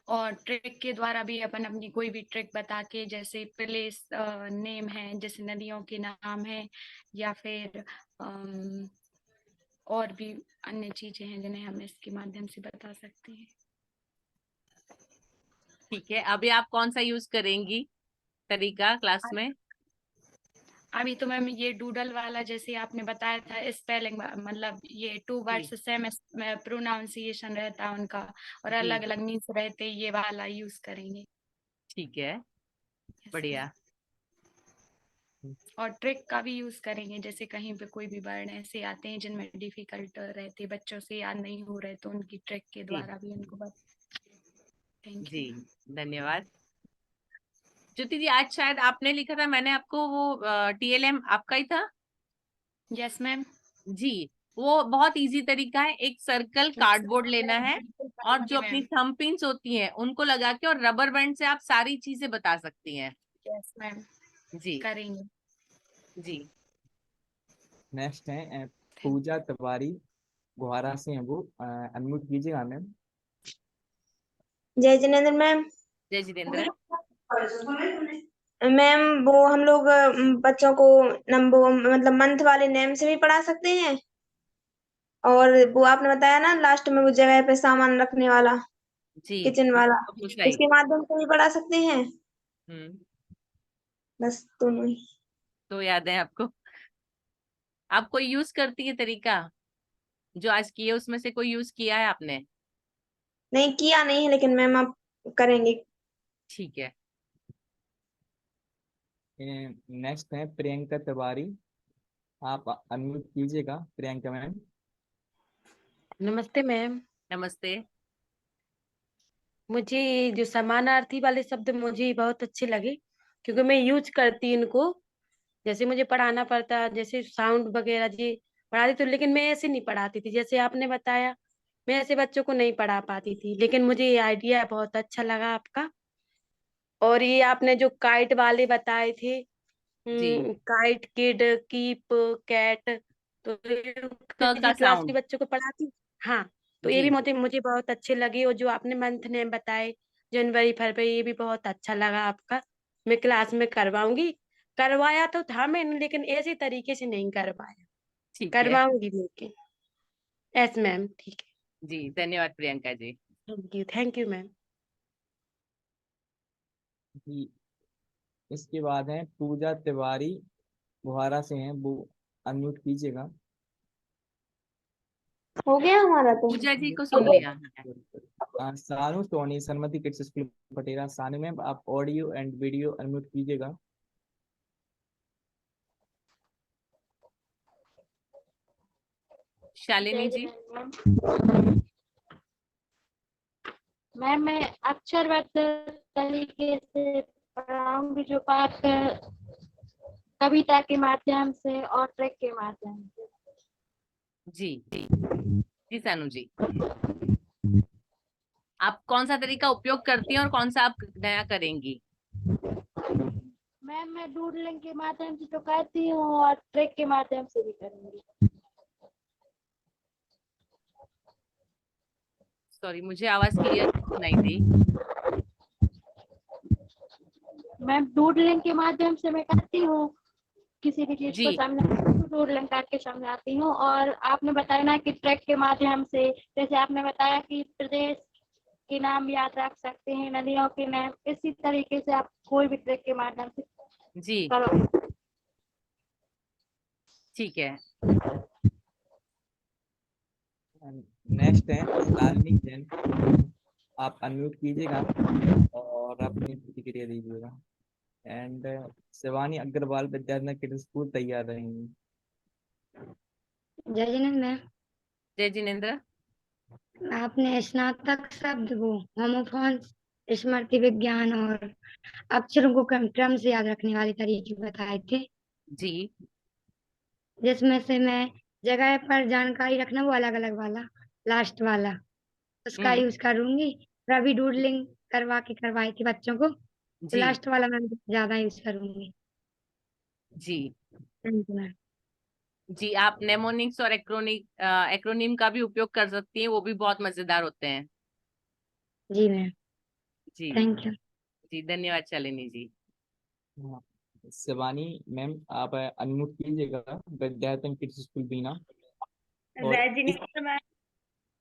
Speaker 8: और ट्रिक के द्वारा भी अपन अपनी कोई भी ट्रिक बता के, जैसे प्लेस नेम है, जैसे नदियों के नाम है, या फिर और भी अन्य चीजें हैं जिन्हें हम इसके माध्यम से बता सकते हैं।
Speaker 3: ठीक है। अभी आप कौन सा यूज करेंगी तरीका क्लास में?
Speaker 8: अभी तो मैम ये डूडल वाला, जैसे आपने बताया था स्पेलिंग, मतलब ये 2 वर्ड्स सेम प्रोनाउंसिएशन रहता है उनका, और
Speaker 3: जी
Speaker 8: अलग अलग मीन्स रहते, ये वाला यूज करेंगे।
Speaker 3: ठीक है बढ़िया।
Speaker 8: और ट्रिक का भी यूज करेंगे, जैसे कहीं पे कोई भी वर्ड ऐसे आते हैं जिनमें डिफिकल्ट रहते, बच्चों से याद नहीं हो रहे, तो उनकी ट्रिक के
Speaker 3: जी
Speaker 8: द्वारा भी उनको बता। Thank
Speaker 3: ji
Speaker 8: you.
Speaker 3: धन्यवाद। ज्योति जी आज शायद आपने लिखा था, मैंने आपको वो TLM आपका ही था?
Speaker 8: Yes ma'am.
Speaker 3: जी वो बहुत इजी तरीका है। एक सर्कल कार्डबोर्ड लेना है और जो अपनी थंब पिन्स होती हैं उनको लगा के, और रबर बैंड से आप सारी चीजें बता सकती हैं।
Speaker 8: यस मैम
Speaker 3: जी
Speaker 8: करेंगे।
Speaker 3: जी
Speaker 14: नेक्स्ट है पूजा तिवारी गुहारा से हैं वो। अनम्यूट कीजिएगा मैम।
Speaker 17: जय जिनेन्द्र मैम।
Speaker 3: जय जितेंद्र।
Speaker 17: मैम वो हम लोग बच्चों को वो मतलब मंथ वाले नेम से भी पढ़ा सकते हैं, और वो आपने बताया ना लास्ट में वो जगह पे सामान रखने वाला,
Speaker 3: जी
Speaker 17: किचन वाला,
Speaker 3: पूछा ही।
Speaker 17: इसके माध्यम से भी पढ़ा सकते हैं। बस दोनों ही।
Speaker 3: तो याद है आपको? आप कोई यूज करती है तरीका जो आज किए, उसमें से कोई यूज किया है आपने?
Speaker 17: नहीं किया नहीं है, लेकिन मैम आप करेंगे।
Speaker 3: ठीक है।
Speaker 14: नेक्स्ट है प्रियंका तिवारी। आप अनम्यूट कीजिएगा प्रियंका मैम।
Speaker 11: नमस्ते मैम।
Speaker 3: नमस्ते।
Speaker 11: मुझे जो समानार्थी वाले शब्द मुझे बहुत अच्छे लगे, क्योंकि मैं यूज करती इनको। जैसे मुझे पढ़ाना पड़ता, जैसे साउंड वगैरह जी पढ़ाती तो, लेकिन मैं ऐसे नहीं पढ़ाती थी जैसे आपने बताया। मैं ऐसे बच्चों को नहीं पढ़ा पाती थी, लेकिन मुझे ये आइडिया बहुत अच्छा लगा आपका। और ये आपने जो काइट वाले बताए थे,
Speaker 3: जी
Speaker 11: काइट, किड, कीप, कैट, तो
Speaker 3: क का
Speaker 11: जी क्लास के
Speaker 3: साउंड।
Speaker 11: बच्चों को पढ़ाती। हाँ, तो ये
Speaker 3: जी
Speaker 11: भी मुझे बहुत अच्छे लगे। और जो आपने मंथ नेम बताए, जनवरी फरवरी, ये भी बहुत अच्छा लगा आपका। मैं क्लास में करवाऊंगी। करवाया तो था मैंने, लेकिन ऐसे तरीके से नहीं करवाया।
Speaker 3: ठीक है।
Speaker 11: करवाऊंगी लेकिन। यस मैम ठीक है।
Speaker 3: जी धन्यवाद Priyanka ji.
Speaker 11: Thank you ma'am.
Speaker 14: जी इसके बाद है पूजा तिवारी गुहारा से हैं वो। अनम्यूट कीजिएगा।
Speaker 17: हो गया हमारा तो।
Speaker 3: पूजा जी को सुन लिया है।
Speaker 14: सानू सोनी सन्मति किड्स स्कूल पटेरा। सानू मैम आप ऑडियो एंड वीडियो अनम्यूट कीजिएगा।
Speaker 3: शालिनी जी।
Speaker 2: मैम मैं अक्षरबद्ध तरीके से पढ़ाऊंगी
Speaker 16: जो पाठ कविता के माध्यम से और ट्रैक के माध्यम से।
Speaker 3: जी जी सानू जी, आप कौन सा तरीका उपयोग करती हैं और कौन सा आप नया करेंगी?
Speaker 16: मैम मैं डूडलिंग के माध्यम से तो करती हूँ और ट्रैक के माध्यम से भी करूंगी।
Speaker 3: सॉरी, मुझे आवाज क्लियर नहीं दी।
Speaker 16: मैम डूडलिंग के माध्यम से मैं करती हूँ, किसी भी चीज को
Speaker 3: जी
Speaker 16: समझ डूडलिंग करके समझाती हूँ। और आपने बताया ना कि ट्रैक के माध्यम से, जैसे आपने बताया कि प्रदेश के नाम याद रख सकते हैं, नदियों के नाम, इसी तरीके से आप कोई भी ट्रैक के माध्यम से
Speaker 3: जी
Speaker 16: करो।
Speaker 3: ठीक है।
Speaker 14: नेक्स्ट है शालिनी जैन, आप अनम्यूट कीजिएगा और अपनी प्रतिक्रिया दीजिएगा। एंड शिवानी अग्रवाल विद्यार्थी किड स्कूल तैयार रहेंगी।
Speaker 6: जय जिनेंद्र मैम,
Speaker 3: जय जिनेंद्र,
Speaker 6: आपने स्नातक शब्द को होमोफोन्स, स्मृति विज्ञान और अक्षरों को क्रम से याद रखने वाले तरीके बताए थे,
Speaker 3: जी
Speaker 6: जिसमें से मैं जगह पर जानकारी रखना वो अलग अलग वाला लास्ट वाला उसका यूज करूंगी। रवि डूडलिंग करवाई थी बच्चों को, तो
Speaker 3: जी
Speaker 6: लास्ट वाला मैं ज्यादा यूज करूंगी।
Speaker 3: जी
Speaker 6: थैंक यू मैम।
Speaker 3: जी, आप नेमोनिक्स और एक्रोनिम का भी उपयोग कर सकती हैं, वो भी बहुत मजेदार होते हैं।
Speaker 6: जी मैम,
Speaker 3: जी
Speaker 6: थैंक यू।
Speaker 3: जी धन्यवाद शालिनी जी।
Speaker 14: हाँ, शिवानी मैम आप अनम्यूट कीजिएगा विद्यार्थी किड स्कूल बीना और
Speaker 6: जय जिनेंद्र मैम,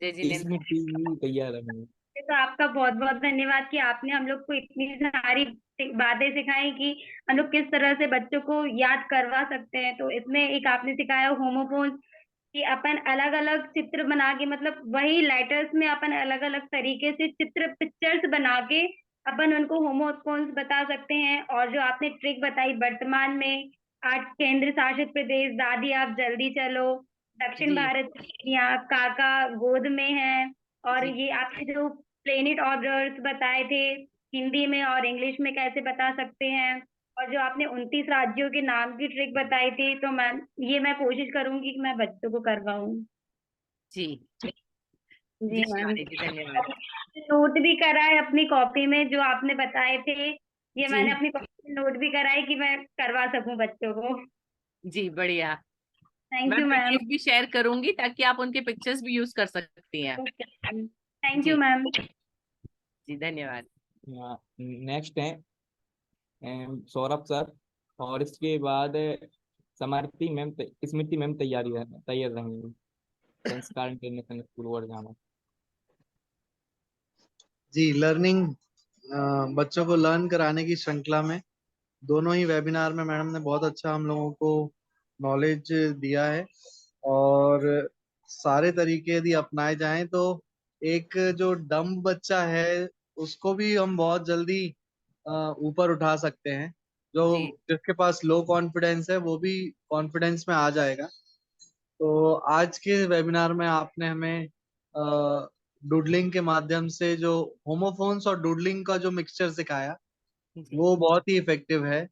Speaker 3: जय जिनेंद्र,
Speaker 14: इसमें भी तैयार रहेंगे।
Speaker 6: तो आपका बहुत बहुत धन्यवाद कि आपने हम लोग को इतनी सारी बातें सिखाई कि हम लोग किस तरह से बच्चों को याद करवा सकते हैं। तो इसमें एक आपने सिखाया होमोफोन कि अपन अलग अलग चित्र बना के, मतलब वही लेटर्स में अपन अलग अलग तरीके से पिक्चर्स बना के अपन उनको होमोफोन्स बता सकते हैं। और जो आपने ट्रिक बताई वर्तमान में 8 केंद्र शासित प्रदेश, दादी आप जल्दी चलो, दक्षिण
Speaker 3: जी
Speaker 6: भारत यहाँ काका गोद में है, और
Speaker 3: जी
Speaker 6: ये आपने जो प्लेनेट ऑर्डर्स बताए थे हिंदी में और इंग्लिश में कैसे बता सकते हैं, और जो आपने 29 राज्यों के नाम की ट्रिक बताई थी, तो मैं कोशिश करूंगी कि मैं बच्चों को करवाऊं।
Speaker 3: जी
Speaker 6: जी
Speaker 3: जी
Speaker 6: मैम,
Speaker 3: शिवानी जी धन्यवाद।
Speaker 6: नोट भी करा है अपनी कॉपी में जो आपने बताए थे, ये
Speaker 3: जी
Speaker 6: मैंने अपनी कॉपी में नोट भी करा है कि मैं करवा सकूं बच्चों को।
Speaker 3: जी बढ़िया,
Speaker 6: थैंक
Speaker 3: मैं
Speaker 6: यू मैम।
Speaker 3: पीडीएफ भी शेयर करूंगी ताकि आप उनके पिक्चर्स भी यूज कर सकती हैं।
Speaker 6: थैंक यू
Speaker 3: जी
Speaker 6: मैम।
Speaker 3: जी धन्यवाद।
Speaker 14: नेक्स्ट है सौरभ सर और इसके बाद स्मृति मैम तैयार रहेंगी संस्कार इंटरनेशनल स्कूल वर्धाना।
Speaker 9: जी लर्निंग बच्चों को लर्न कराने की श्रृंखला में दोनों ही वेबिनार में मैडम ने बहुत अच्छा हम लोगों को नॉलेज दिया है। और सारे तरीके यदि अपनाए जाएं तो एक जो डम्ब बच्चा है उसको भी हम बहुत जल्दी ऊपर उठा सकते हैं। जो
Speaker 3: जी
Speaker 9: जिसके पास लो कॉन्फिडेंस है वो भी कॉन्फिडेंस में आ जाएगा। तो आज के वेबिनार में आपने हमें डूडलिंग के माध्यम से जो होमोफोन्स और डूडलिंग का जो मिक्सचर सिखाया
Speaker 3: जी
Speaker 9: वो बहुत ही इफेक्टिव है।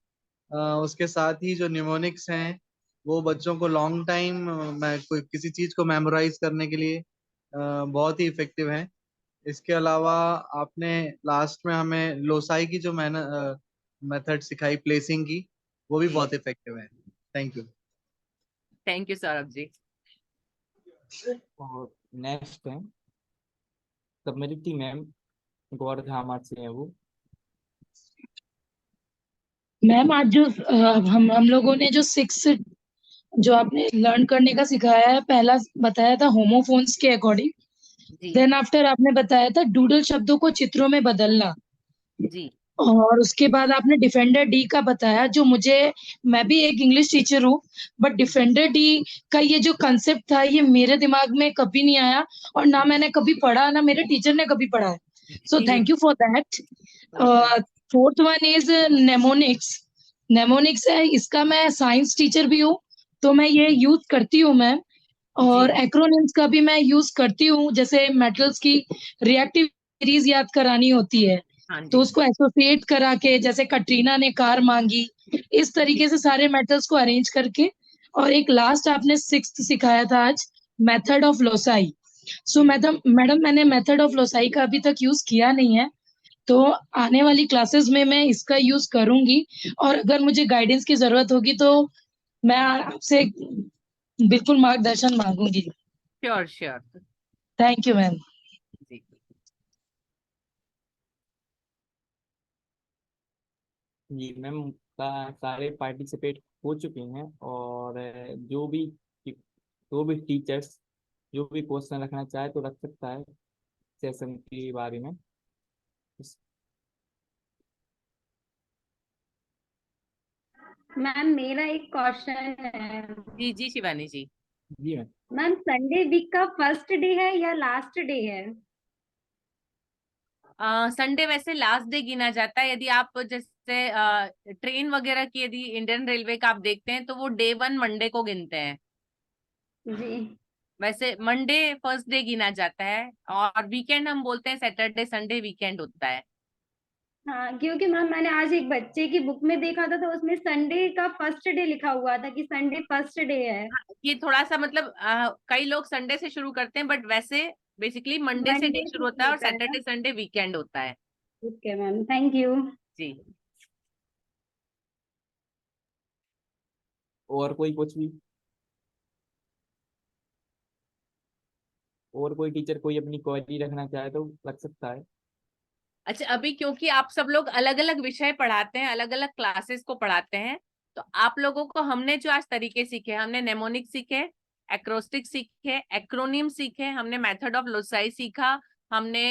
Speaker 9: उसके साथ ही जो निमोनिक्स हैं वो बच्चों को लॉन्ग टाइम मैं कोई किसी चीज को मेमोराइज करने के लिए बहुत ही इफेक्टिव है। इसके अलावा आपने लास्ट में हमें लोसाई की जो मेथड सिखाई प्लेसिंग की वो भी
Speaker 3: जी
Speaker 9: बहुत इफेक्टिव है। Thank you.
Speaker 3: Thank you Saurabh ji.
Speaker 14: और नेक्स्ट है स्मृति मैम गौरधामा से है वो।
Speaker 13: मैम आज जो हम लोगों ने जो 6 जो आपने लर्न करने का सिखाया है, पहला बताया था होमोफोन्स के अकॉर्डिंग,
Speaker 3: जी
Speaker 13: देन आफ्टर आपने बताया था डूडल शब्दों को चित्रों में बदलना,
Speaker 3: जी
Speaker 13: और उसके बाद आपने डिफेंडर डी का बताया जो मैं भी एक इंग्लिश टीचर हूँ, बट डिफेंडर डी का ये जो कंसेप्ट था ये मेरे दिमाग में कभी नहीं आया और ना मैंने कभी पढ़ा ना मेरे टीचर ने कभी पढ़ा है। सो
Speaker 3: जी
Speaker 13: thank you for that. Fourth one is mnemonics. Mnemonics है, इसका मैं साइंस टीचर भी हूँ तो मैं ये यूज करती हूँ मैम। और
Speaker 3: जी
Speaker 13: एक्रोनिम्स का भी मैं यूज करती हूँ, जैसे मेटल्स की रिएक्टिव सीरीज याद करानी होती है
Speaker 3: हाँ
Speaker 13: तो
Speaker 3: जी।
Speaker 13: उसको एसोसिएट करा के, जैसे कटरीना ने कार मांगी, इस तरीके से सारे मेथड्स को अरेंज करके, और एक लास्ट आपने 6th सिखाया था आज, method of loci. So madam मैंने मेथड ऑफ लोसाई का अभी तक यूज किया नहीं है, तो आने वाली क्लासेस में मैं इसका यूज करूंगी, और अगर मुझे गाइडेंस की जरूरत होगी तो मैं आपसे बिल्कुल मार्गदर्शन मांगूंगी।
Speaker 3: Sure sure.
Speaker 13: Thank you ma'am.
Speaker 3: जी
Speaker 14: जी मैम, सारे पार्टिसिपेट हो चुके हैं, और जो भी टीचर्स जो भी क्वेश्चन रखना चाहे तो रख सकता है सेशन के बारे में।
Speaker 6: मैम मेरा एक क्वेश्चन है।
Speaker 3: जी जी शिवानी जी।
Speaker 14: जी मैम।
Speaker 6: मैम संडे वीक का फर्स्ट डे है या लास्ट डे है?
Speaker 3: संडे वैसे लास्ट डे गिना जाता है। यदि आप जैसे ट्रेन वगैरह की यदि इंडियन रेलवे का आप देखते हैं तो वो डे 1 मंडे को गिनते हैं।
Speaker 6: जी
Speaker 3: वैसे मंडे फर्स्ट डे गिना जाता है, और वीकेंड हम बोलते हैं सैटरडे संडे वीकेंड होता है।
Speaker 6: हाँ, क्योंकि मैम मैंने आज एक बच्चे की बुक में देखा था, तो उसमें संडे का फर्स्ट डे लिखा हुआ था कि संडे फर्स्ट डे है।
Speaker 3: ये थोड़ा सा मतलब कई लोग संडे से शुरू करते हैं, बट वैसे बेसिकली मंडे से डे
Speaker 6: मंडे
Speaker 3: शुरू
Speaker 6: से
Speaker 3: होता है और
Speaker 6: होता है ना?
Speaker 3: सैटरडे संडे वीकेंड होता है।
Speaker 6: Okay ma'am, thank you.
Speaker 3: जी।
Speaker 14: और कोई कुछ भी, और कोई टीचर कोई अपनी क्वेरी रखना चाहे तो रख सकता है।
Speaker 3: अच्छा, अभी क्योंकि आप सब लोग अलग अलग विषय पढ़ाते हैं, अलग अलग क्लासेस को पढ़ाते हैं, तो आप लोगों को हमने जो आज तरीके सीखे, हमने नेमोनिक सीखे, एक्रोस्टिक सीखे, एक्रोनिम सीखे, हमने मेथड ऑफ लोसाई सीखा, हमने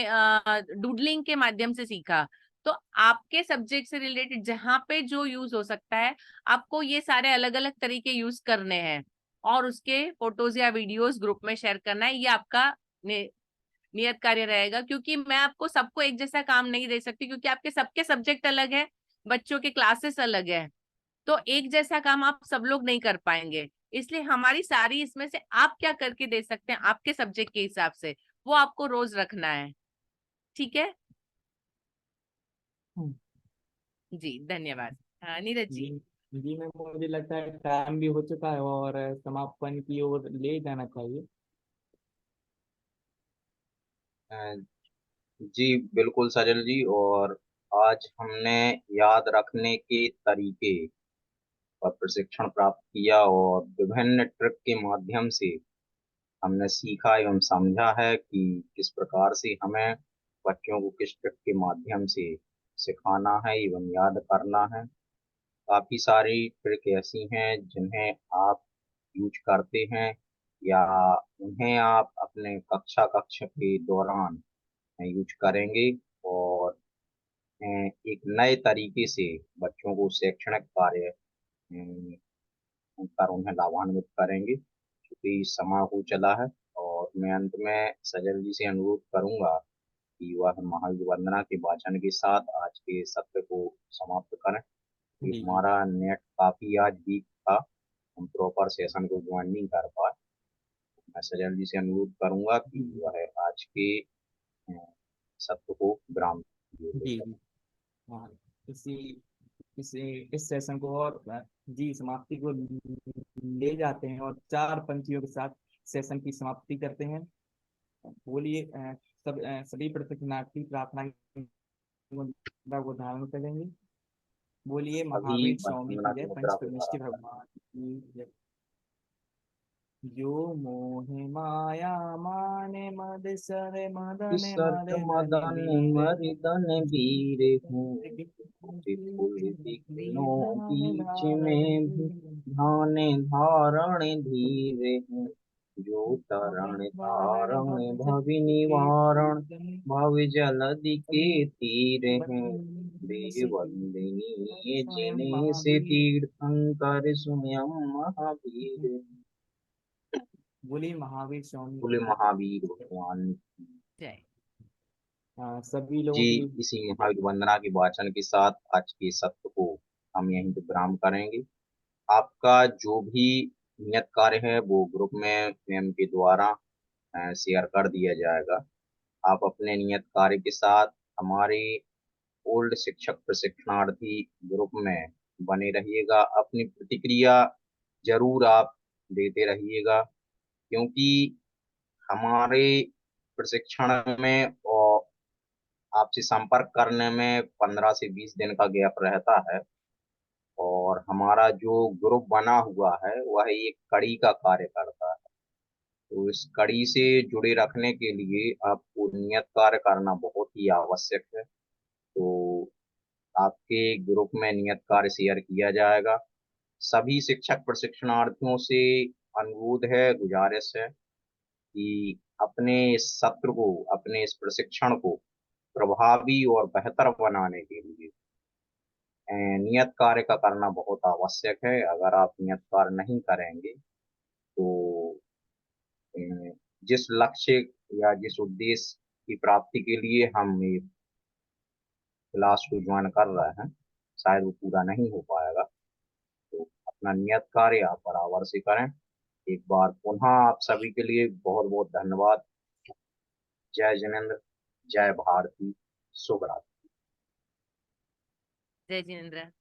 Speaker 3: डूडलिंग के माध्यम से सीखा। तो आपके सब्जेक्ट से रिलेटेड जहां पे जो यूज हो सकता है, आपको ये सारे अलग अलग तरीके यूज करने हैं, और उसके फोटोज या वीडियोस ग्रुप में शेयर करना है। ये आपका नियत कार्य रहेगा, क्योंकि मैं आपको सबको एक जैसा काम नहीं दे सकती, क्योंकि आपके सबके सब्जेक्ट अलग है, बच्चों के क्लासेस अलग है, तो एक जैसा काम आप सब लोग नहीं कर पाएंगे। इसलिए हमारी सारी इसमें से आप क्या करके दे सकते हैं आपके सब्जेक्ट के हिसाब से, वो आपको रोज रखना है। ठीक है जी, धन्यवाद। हाँ नीरज
Speaker 14: जी।
Speaker 3: जी।
Speaker 14: जी मैम, मुझे लगता है टाइम भी हो चुका है और समापन की ओर ले जाना चाहिए।
Speaker 1: अ, जी बिल्कुल सजल जी। और आज हमने याद रखने के तरीके का प्रशिक्षण प्राप्त किया, और विभिन्न ट्रिक के माध्यम से हमने सीखा एवं समझा है कि किस प्रकार से हमें बच्चों को किस ट्रिक के माध्यम से सिखाना है एवं याद करना है। काफी सारी ट्रिक ऐसी हैं जिन्हें आप यूज करते हैं, या उन्हें आप अपने कक्ष के दौरान यूज करेंगे, और एक नए तरीके से बच्चों को शैक्षणिक कार्य कर उन्हें लाभान्वित करेंगे। क्योंकि समय हो चला है, और मैं अंत में सजल जी से अनुरोध करूंगा कि वह महावीर वंदना के वाचन के साथ आज के सत्र को समाप्त करें। कि
Speaker 14: जी जी।
Speaker 1: हमारा नेट काफी आज वीक था, हम प्रॉपर सेशन को ज्वाइन नहीं कर पाए। मैं सजल जी से अनुरोध करूंगा कि
Speaker 14: जी
Speaker 1: वह आज के अ, सत्र को विराम दे।
Speaker 14: जी। जी हाँ, इसी इसी इस सेशन को और जी समाप्ति को ले जाते हैं, और 4 पंक्तियों के साथ सेशन की समाप्ति करते हैं। बोलिए सभी प्रतिज्ञार्थी प्रार्थना की मुद्रा को धारण करेंगे। बोलिए
Speaker 1: अभी
Speaker 14: महावीर स्वामी
Speaker 1: वंदना
Speaker 14: की जय,
Speaker 1: की मुद्रा
Speaker 14: पंच
Speaker 1: को
Speaker 14: परमेष्टि
Speaker 1: धारण
Speaker 14: भगवान की जय। जो मोहे माया माने मद सरे मदने
Speaker 1: सर्ग
Speaker 14: मरे धने
Speaker 1: मदन
Speaker 14: वीरे
Speaker 1: मर्दन वीर हूँ, विपुल विघ्नों बीच में भी धारण धीरे हूँ। जो तरण तारण भवि निवारण, भव जलधि के तीर हैं। देववंदनीय जिने से तीर्थंकर स्वयं महावीर।
Speaker 14: बोलिए महावीर स्वामी
Speaker 1: बोले
Speaker 14: की
Speaker 1: महावीर
Speaker 14: जय।
Speaker 1: भगवान।
Speaker 3: जय।
Speaker 14: सभी
Speaker 1: जी,
Speaker 14: लोगों के लिए
Speaker 1: इसी महावीर वंदना के वाचन के साथ आज के सत्र को हम यहीं पे विराम करेंगे। आपका जो भी नियत कार्य है वो ग्रुप में मैम के द्वारा शेयर कर दिया जाएगा। आप अपने नियत कार्य के साथ हमारे ओल्ड शिक्षक प्रशिक्षणार्थी ग्रुप में बने रहिएगा। अपनी प्रतिक्रिया जरूर आप देते रहिएगा, क्योंकि हमारे प्रशिक्षण में और आपसे संपर्क करने में 15 से 20 दिन का गैप रहता है, और हमारा जो ग्रुप बना हुआ है वह एक कड़ी का कार्य करता है। तो इस कड़ी से जुड़े रखने के लिए आपको नियत कार्य करना बहुत ही आवश्यक है। तो आपके ग्रुप में नियत कार्य शेयर किया जाएगा। सभी शिक्षक प्रशिक्षणार्थियों से अनुरोध है, गुजारिश है कि अपने इस सत्र को, अपने इस प्रशिक्षण को प्रभावी और बेहतर बनाने के लिए नियत कार्य का करना बहुत आवश्यक है। अगर आप नियत कार्य नहीं करेंगे तो जिस लक्ष्य या जिस उद्देश्य की प्राप्ति के लिए हम ये क्लास को ज्वाइन कर रहे हैं, शायद वो पूरा नहीं हो पाएगा। तो अपना नियत कार्य आप बराबर से करें। एक बार पुनः आप सभी के लिए बहुत बहुत धन्यवाद। जय जिनेंद्र, जय भारती, शुभ रात्रि।
Speaker 3: जय जिनेंद्र।